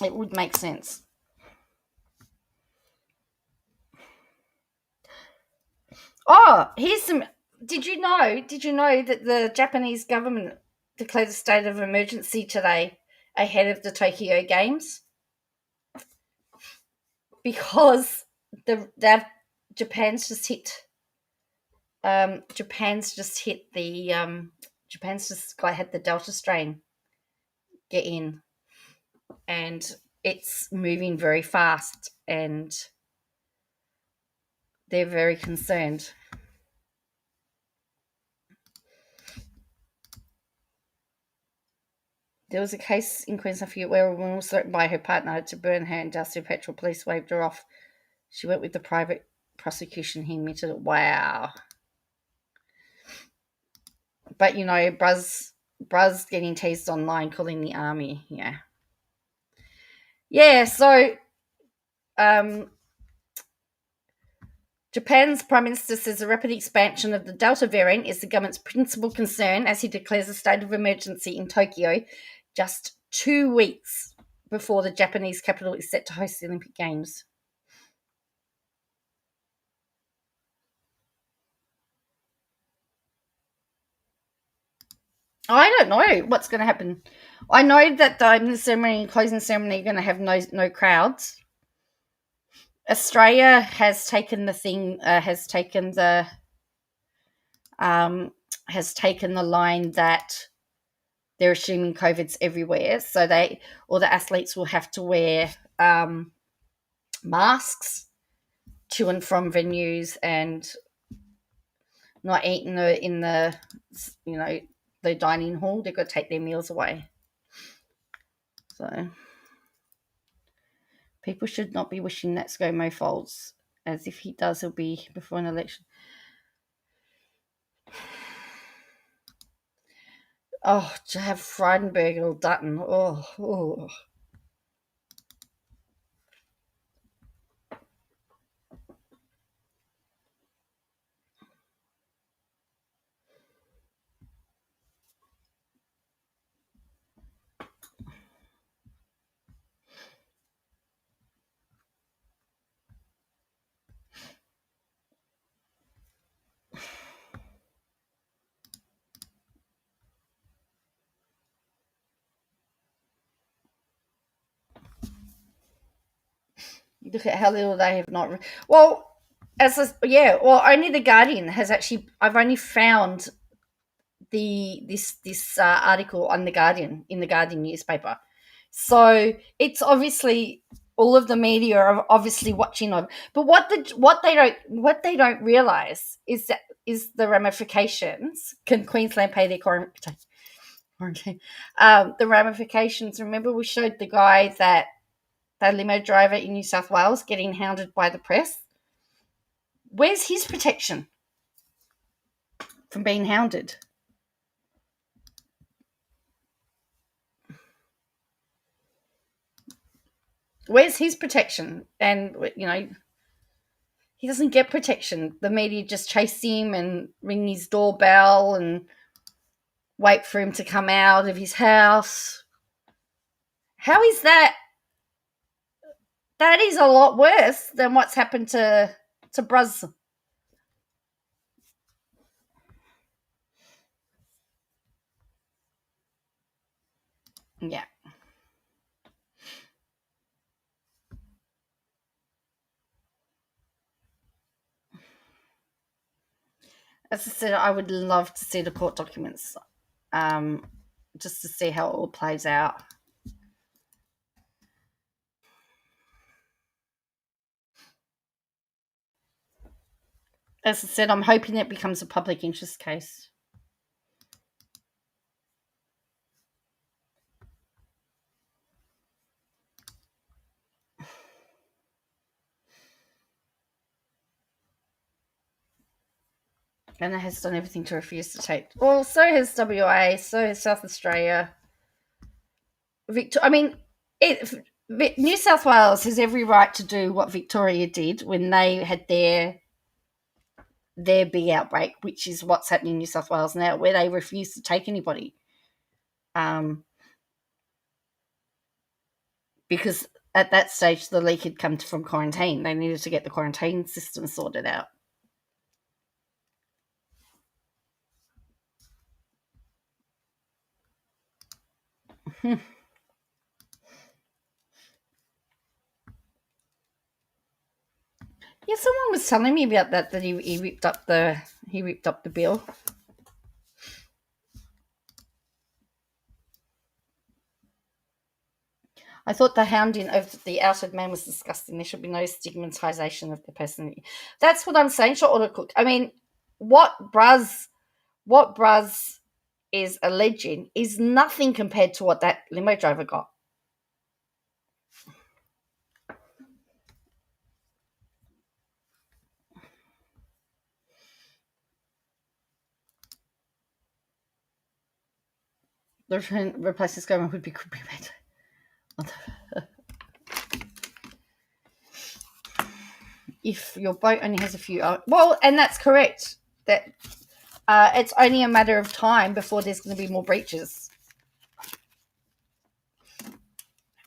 It would make sense. Oh, here's some... Did you know that the Japanese government declared a state of emergency today ahead of the Tokyo Games? Because Japan's just had the Delta strain get in, and it's moving very fast, and they're very concerned. There was a case in Queensland where a woman was threatened by her partner to burn her and douse her petrol. Police waved her off. She went with the private prosecution. He admitted it. Wow. But, Bruz getting teased online, calling the army. Yeah. Yeah, so Japan's Prime Minister says the rapid expansion of the Delta variant is the government's principal concern as he declares a state of emergency in Tokyo just 2 weeks before the Japanese capital is set to host the Olympic Games. I don't know what's going to happen. I know that the ceremony and closing ceremony are going to have no crowds. Australia has taken the line that they're assuming COVID's everywhere, so all the athletes will have to wear masks to and from venues and not eat in the the dining hall. They've got to take their meals away. So people should not be wishing that ScoMo folds, as if he does, it'll be before an election. Oh, to have Frydenberg or Dutton. Oh. Look at how little they have not. Only the Guardian has actually. I've only found this article on the Guardian in the Guardian newspaper, so it's obviously all of the media are obviously watching on. But what they don't realize is the ramifications. Can Queensland pay their quarantine? The ramifications. Remember, we showed the guy that limo driver in New South Wales getting hounded by the press. Where's his protection from being hounded? Where's his protection? And, he doesn't get protection. The media just chase him and ring his doorbell and wait for him to come out of his house. How is that? That is a lot worse than what's happened to Bruz. Yeah. As I said, I would love to see the court documents, just to see how it all plays out. As I said, I'm hoping it becomes a public interest case. And it has done everything to refuse to take. Well, so has WA, so has South Australia. New South Wales has every right to do what Victoria did when they had their big outbreak, which is what's happening in New South Wales now, where they refuse to take anybody. Because at that stage, the leak had come from quarantine. They needed to get the quarantine system sorted out. Yeah, someone was telling me about that he ripped up the bill. I thought the hounding of the outed man was disgusting. There should be no stigmatisation of the person. That's what I'm saying. Cook. I mean, what Bruz is alleging is nothing compared to what that limo driver got. The replace government could be better. If your boat only has a few, and that's correct. That it's only a matter of time before there's going to be more breaches,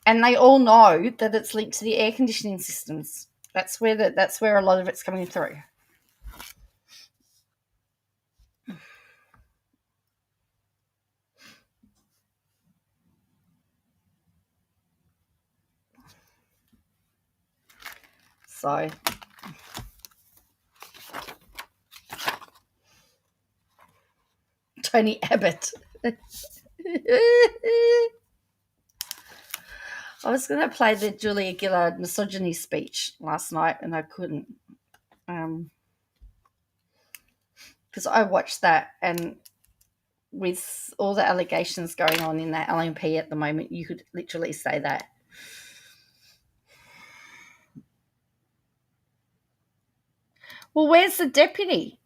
and they all know that it's linked to the air conditioning systems. That's where a lot of it's coming through. So Tony Abbott. I was going to play the Julia Gillard misogyny speech last night and I couldn't. Because I watched that, and with all the allegations going on in that LNP at the moment, you could literally say that. Well, where's the deputy?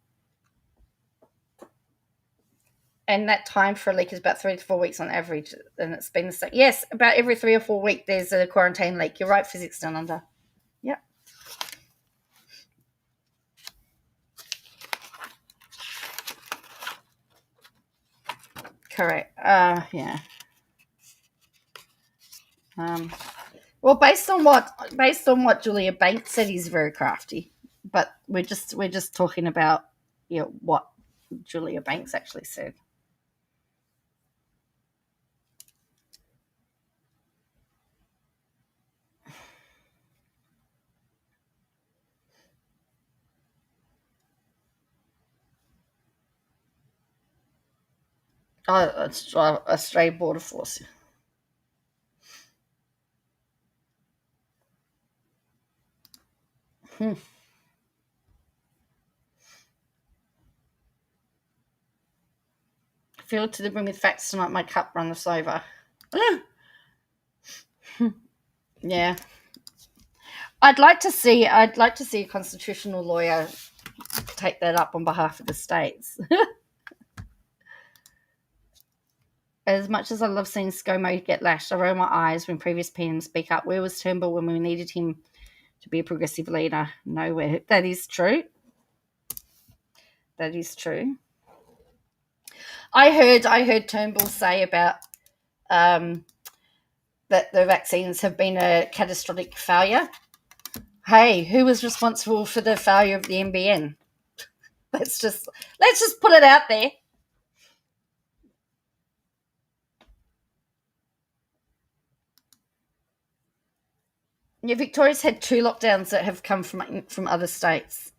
And that time for a leak is about 3 to 4 weeks on average, and it's been the same. Yes, about every 3 or 4 weeks there's a quarantine leak. You're right, Physics Down Under. Yep. Correct. Yeah. Well, based on what Julia Banks said, he's very crafty. But we're just talking about what Julia Banks actually said. Oh, it's Australian Border Force. Fill it to the brim with facts tonight. My cup runneth over. Yeah, I'd like to see a constitutional lawyer take that up on behalf of the states. As much as I love seeing ScoMo get lashed, I roll my eyes when previous PMs speak up. Where was Turnbull when we needed him to be a progressive leader? Nowhere. That is true. That is true. I heard Turnbull say about that the vaccines have been a catastrophic failure. Hey, who was responsible for the failure of the NBN? Let's just put it out there. Yeah, Victoria's had 2 lockdowns that have come from other states.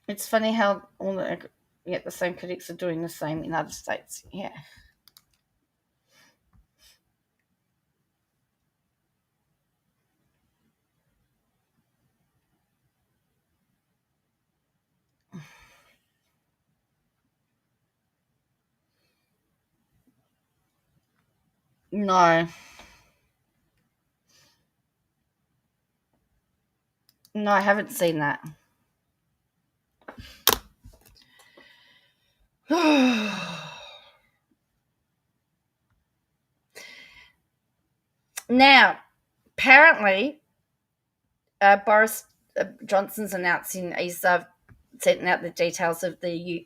It's funny how all the same critics are doing the same in other states. Yeah. No. No, I haven't seen that. Now, apparently, Boris Johnson's announcing he's sending out the details of the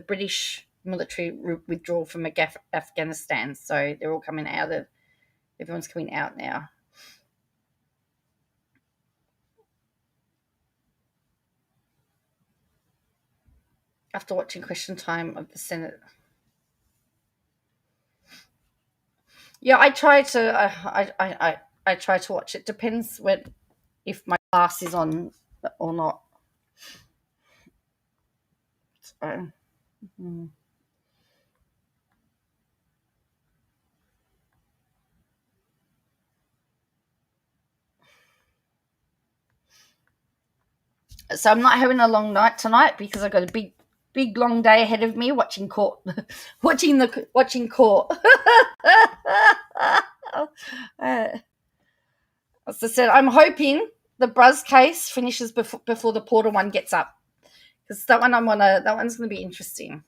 British military withdrawal from Afghanistan. So they're all coming out of. Everyone's coming out now. After watching Question Time of the Senate. Yeah, I try to. I try to watch it. Depends if my class is on or not. So, So I'm not having a long night tonight because I've got a big long day ahead of me watching court. watching court. As I said, I'm hoping the Bruz case finishes before the Porter one gets up, because that one's gonna be interesting.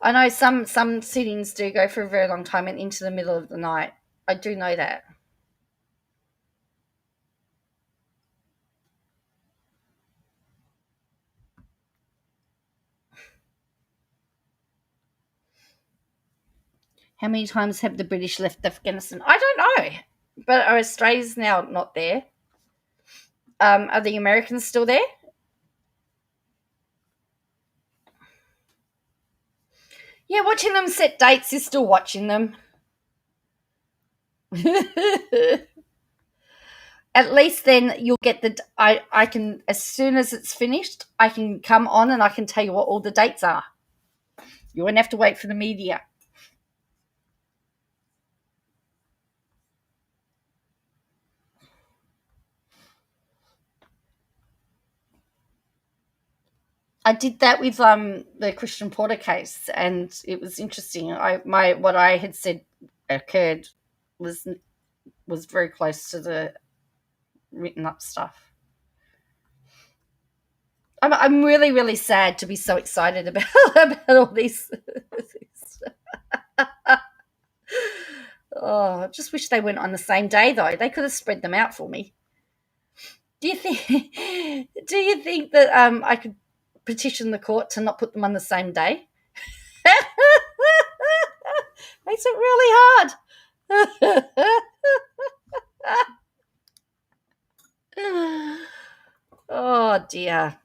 I know some sittings do go for a very long time and into the middle of the night. I do know that. How many times have the British left Afghanistan? I don't know, but Australia's now not there. Are the Americans still there? Yeah, watching them set dates is still watching them. At least then you'll get I can, as soon as it's finished, I can come on and I can tell you what all the dates are. You won't have to wait for the media. I did that with the Christian Porter case, and it was interesting. What I had said occurred was very close to the written up stuff. I'm really, really sad to be so excited about all these. Oh, I just wish they went on the same day, though. They could have spread them out for me. Do you think? Do you think that I could petition the court to not put them on the same day? Makes it really hard. Oh dear.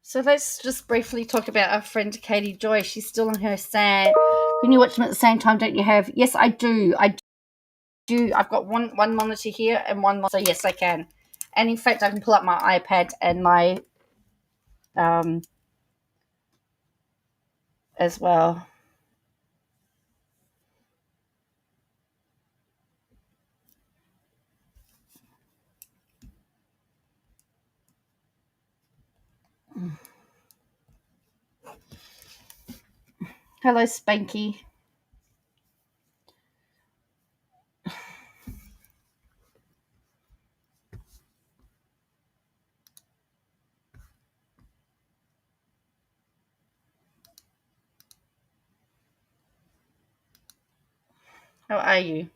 So let's just briefly talk about our friend Katie Joy. She's still on her stand. Can you watch them at the same time? Don't you have? Yes, I do. I do. I've got one monitor here and one monitor. So yes, I can. And in fact, I can pull up my iPad and my as well. Hello, Spanky. How are you?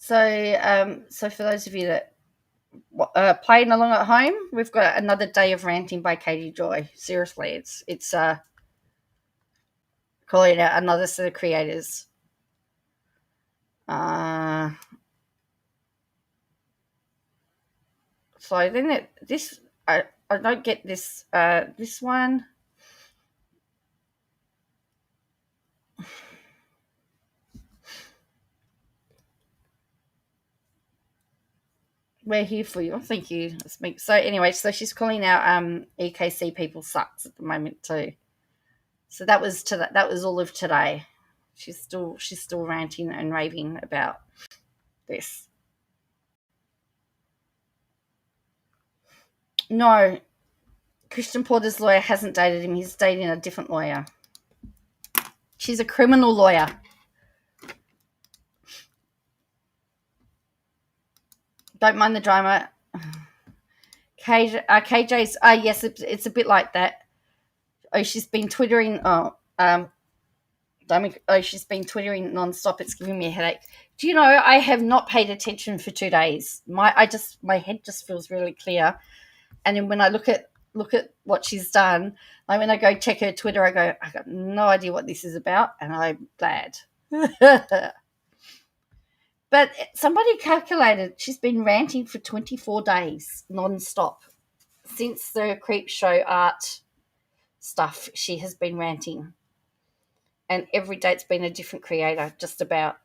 So for those of you that playing along at home, we've got another day of ranting by Katie Joy. Seriously, it's calling out another set of creators. So then I don't get this this one. We're here for you. Thank you. So anyway, so she's calling out EKC people sucks at the moment too. So that was all of today. She's still ranting and raving about this. No, Christian Porter's lawyer hasn't dated him. He's dating a different lawyer. She's a criminal lawyer. Don't mind the drama. KJ's. Yes, it's a bit like that. Oh, she's been twittering. She's been twittering nonstop. It's giving me a headache. Do you know I have not paid attention for 2 days. My head just feels really clear. And then when I look at what she's done, like when I go check her Twitter, I got no idea what this is about, and I'm glad. But somebody calculated she's been ranting for 24 days nonstop since the creep show art stuff. She has been ranting, and every day it's been a different creator, just about.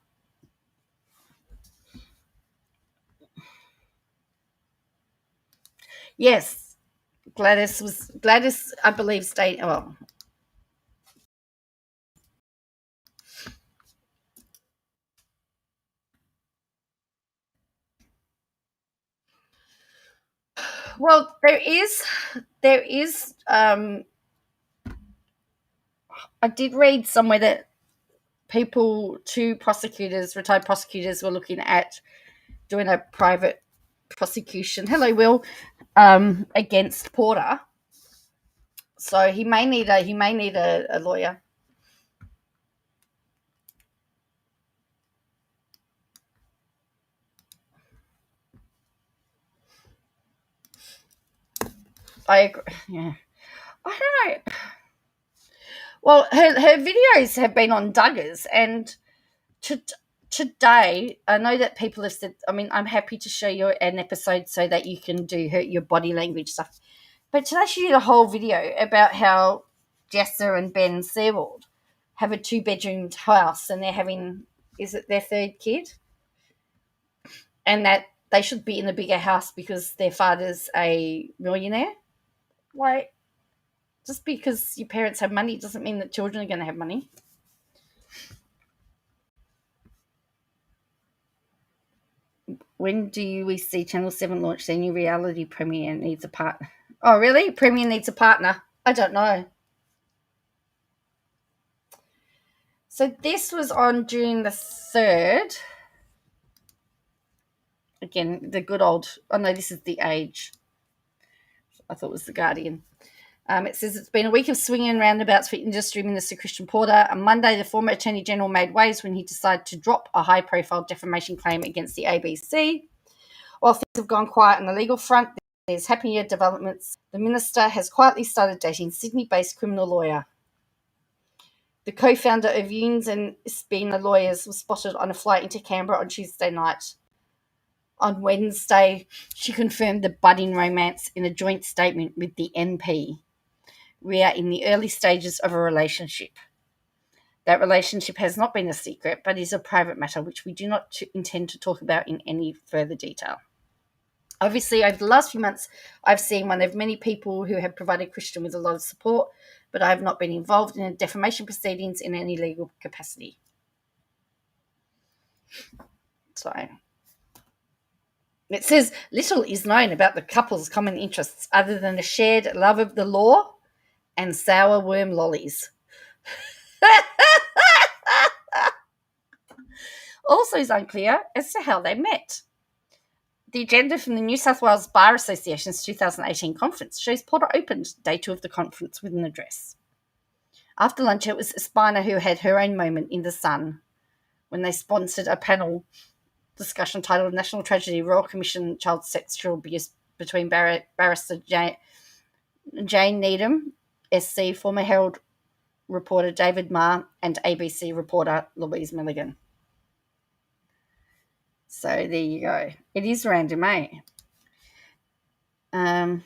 Yes, Gladys, I believe, stayed. Well, there is I did read somewhere that two prosecutors, retired prosecutors, were looking at doing a private prosecution. Hello, Will, against Porter. So he may need a lawyer. I agree. Yeah. I don't know. Well, her videos have been on Duggars, and today, I know that people have said, I mean, I'm happy to show you an episode so that you can do your body language stuff. But today she did a whole video about how Jessa and Ben Seawald have a 2-bedroom house and they're having, is it their 3rd kid? And that they should be in a bigger house because their father's a millionaire. Like, just because your parents have money doesn't mean that children are going to have money. When do we see Channel 7 launch their new reality? Premier needs a partner. Oh, really? Premier needs a partner? I don't know. So this was on June the 3rd. Again, the good old... Oh, no, this is The Age. I thought it was The Guardian. It says it's been a week of swinging and roundabouts for Industry Minister Christian Porter. On Monday, the former Attorney General made waves when he decided to drop a high-profile defamation claim against the ABC. While things have gone quiet on the legal front, there's happier developments. The minister has quietly started dating Sydney-based criminal lawyer. The co-founder of Yunes and Spina Lawyers was spotted on a flight into Canberra on Tuesday night. On Wednesday, she confirmed the budding romance in a joint statement with the MP. We are in the early stages of a relationship. That relationship has not been a secret, but is a private matter which we do not intend to talk about in any further detail. Obviously, over the last few months, I've seen one of many people who have provided Christian with a lot of support, but I have not been involved in defamation proceedings in any legal capacity. So, it says little is known about the couple's common interests other than a shared love of the law and sour worm lollies. Also is unclear as to how they met. The agenda from the New South Wales Bar Association's 2018 conference shows Porter opened day 2 of the conference with an address. After lunch, it was Espina who had her own moment in the sun when they sponsored a panel discussion titled National Tragedy, Royal Commission Child Sexual Abuse between Barrister Jane Needham, SC, former Herald reporter David Marr, and ABC reporter Louise Milligan. So there you go. It is random, eh? Oh,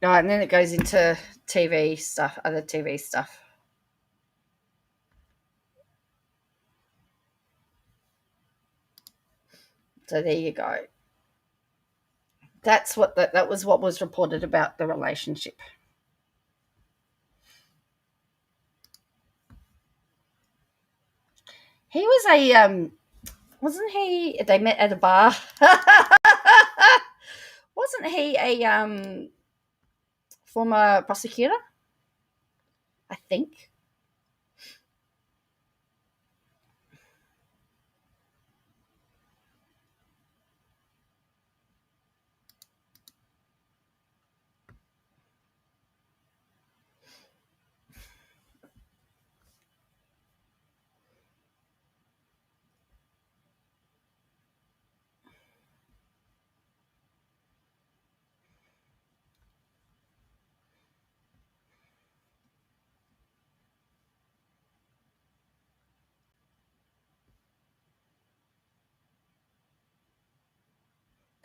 and then it goes into TV stuff, other TV stuff. So there you go. That's what that was what was reported about the relationship. He was a wasn't he? They met at a bar. Wasn't he a former prosecutor? I think.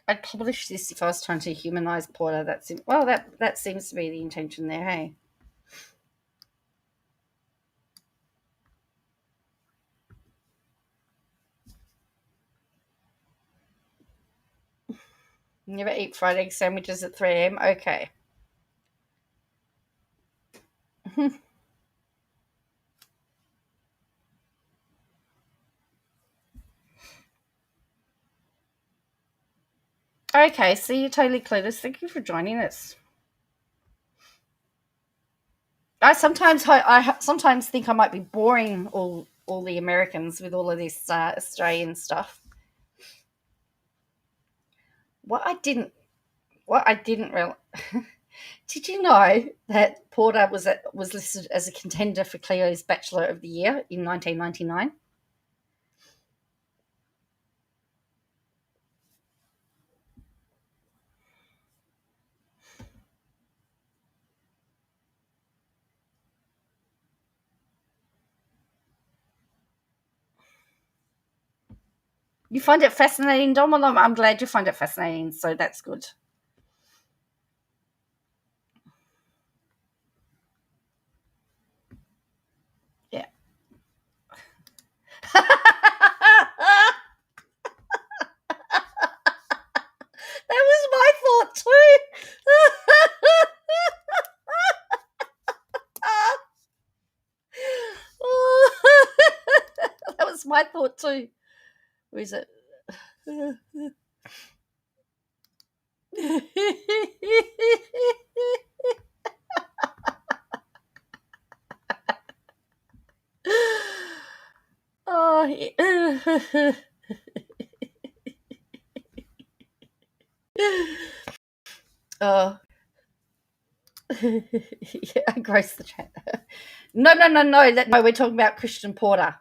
I'd publish this if I was trying to humanize Porter. That seems to be the intention there, hey? Never eat fried egg sandwiches at 3 a.m. Okay. Okay, so you're totally clueless. Thank you for joining us. I sometimes think I might be boring all the Americans with all of this Australian stuff. What I didn't realize. Did you know that Porter was listed as a contender for Clio's Bachelor of the Year in 1999? You find it fascinating, Dom? Well, I'm glad you find it fascinating, so that's good. Yeah. That was my thought too. That was my thought too. Where is it? Oh, yeah. Oh. Yeah, gross the chat. No. We're talking about Christian Porter.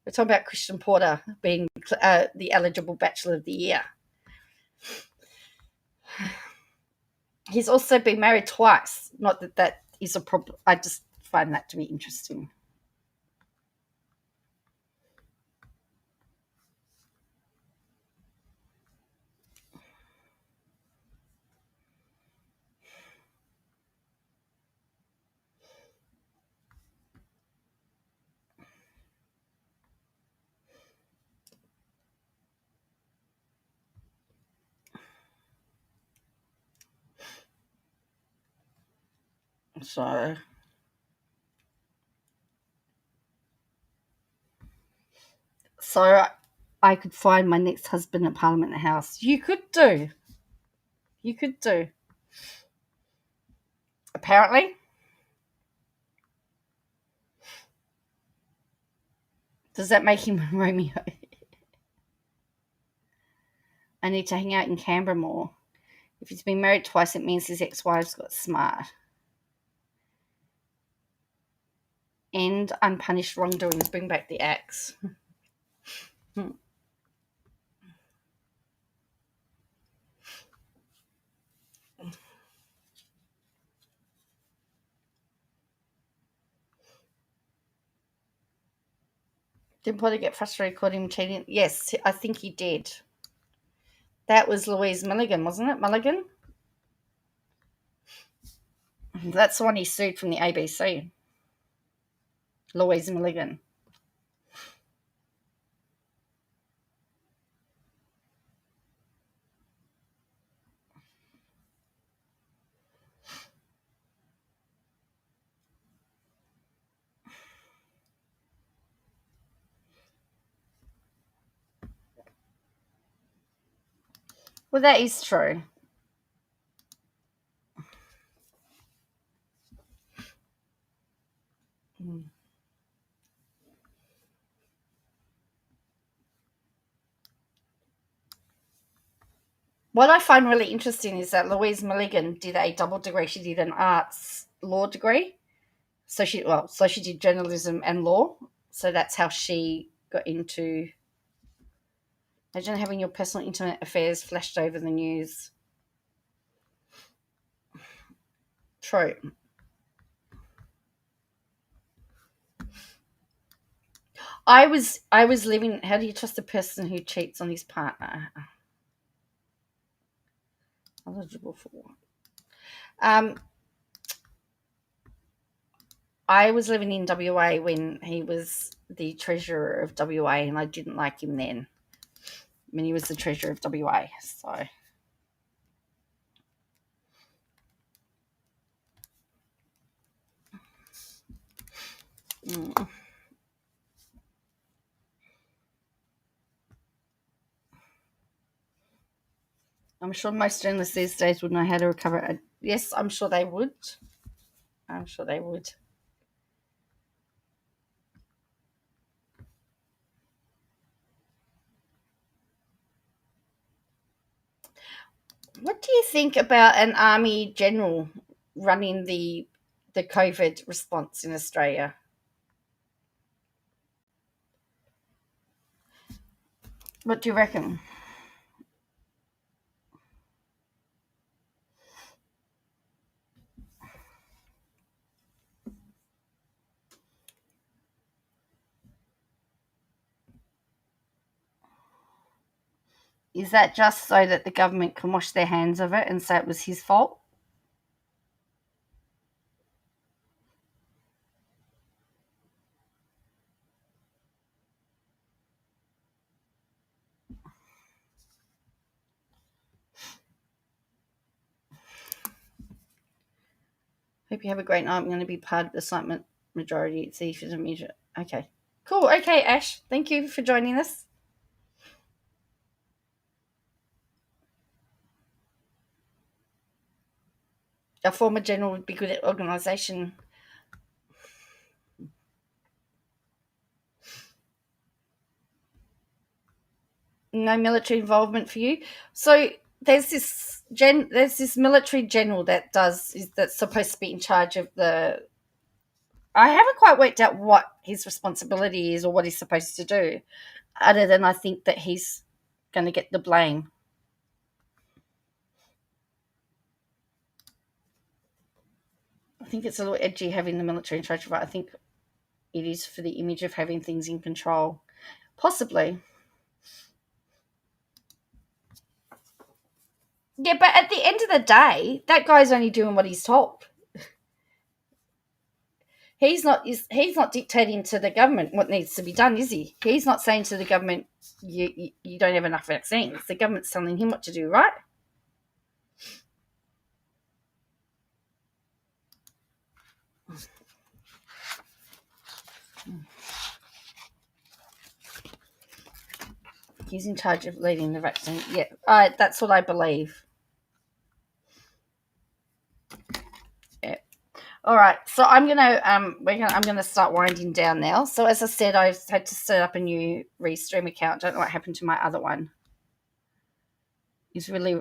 We're talking about Christian Porter being the eligible Bachelor of the Year. He's also been married twice. Not that is a problem. I just find that to be interesting. So I could find my next husband at Parliament House. You could do. Apparently. Does that make him Romeo? I need to hang out in Canberra more. If he's been married twice, it means his ex-wives got smart. End unpunished wrongdoings. Bring back the axe. Did Potter get frustrated, caught him cheating? Yes, I think he did. That was Louise Milligan, wasn't it? Mulligan? That's the one he sued from the ABC. Louise Milligan. Well, that is true. What I find really interesting is that Louise Milligan did a double degree. She did an arts law degree. So she did journalism and law. So that's how she got into. Imagine having your personal intimate affairs flashed over the news. True. I was living. How do you trust a person who cheats on his partner? Eligible for what? I was living in WA when he was the treasurer of WA, and I didn't like him then. When he was the treasurer of WA, so. I'm sure most journalists these days would know how to recover. Yes, I'm sure they would. I'm sure they would. What do you think about an army general running the COVID response in Australia? What do you reckon? Is that just so that the government can wash their hands of it and say it was his fault? Hope you have a great night. I'm going to be part of the silent majority. See if it's a measure. Okay. Cool. Okay, Ash. Thank you for joining us. A former general would be good at organisation. No military involvement for you. So there's this military general that's supposed to be in charge of the. I haven't quite worked out what his responsibility is or what he's supposed to do, other than I think that he's going to get the blame. I think it's a little edgy having the military in charge of it. I think it is for the image of having things in control. Possibly. Yeah, but at the end of the day, that guy's only doing what he's told. He's not dictating to the government what needs to be done, is he? He's not saying to the government, you don't have enough vaccines. The government's telling him what to do, right? He's in charge of leading the vaccine. Yeah, that's what I believe. Yeah. All right, so I'm gonna start winding down now. So as I said, I had to set up a new Restream account. Don't know what happened to my other one. It's really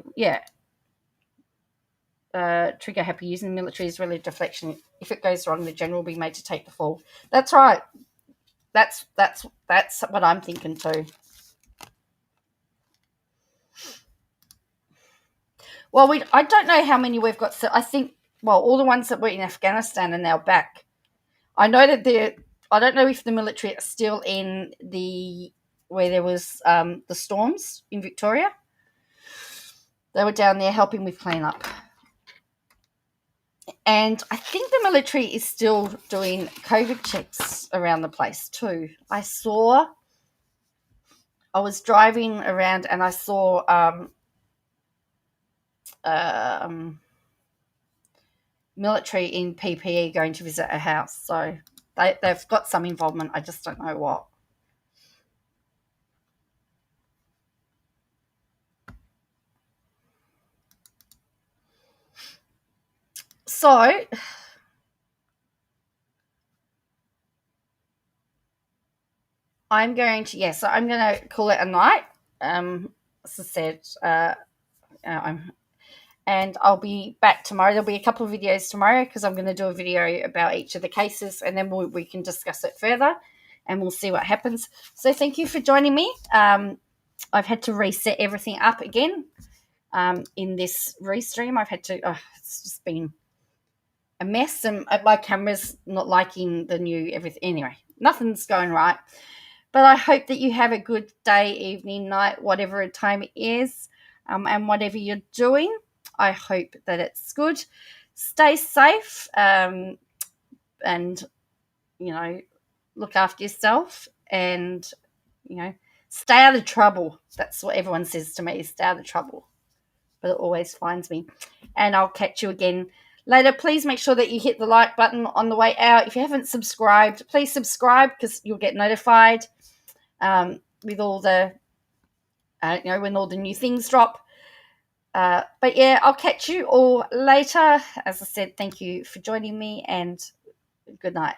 trigger happy. Using the military is really a deflection. If it goes wrong, the general will be made to take the fall. That's right. That's what I'm thinking too. Well, I don't know how many we've got. So I think, all the ones that were in Afghanistan are now back. I know that I don't know if the military are still in where there was the storms in Victoria. They were down there helping with cleanup. And I think the military is still doing COVID checks around the place too. I was driving around and I saw military in PPE going to visit a house. So they've got some involvement. I just don't know what. So I'm going to call it a night. As I said, and I'll be back tomorrow. There'll be a couple of videos tomorrow because I'm going to do a video about each of the cases, and then we can discuss it further, and we'll see what happens. So thank you for joining me. I've had to reset everything up again in this restream. I've had to. It's just been a mess, and my camera's not liking the new everything. Anyway, nothing's going right. But I hope that you have a good day, evening, night, whatever time it is, and whatever you're doing. I hope that it's good. Stay safe, and look after yourself, and stay out of trouble. That's what everyone says to me: stay out of trouble. But it always finds me. And I'll catch you again later. Please make sure that you hit the like button on the way out. If you haven't subscribed, please subscribe because you'll get notified with all the when all the new things drop. But yeah, I'll catch you all later. As I said, thank you for joining me, and good night.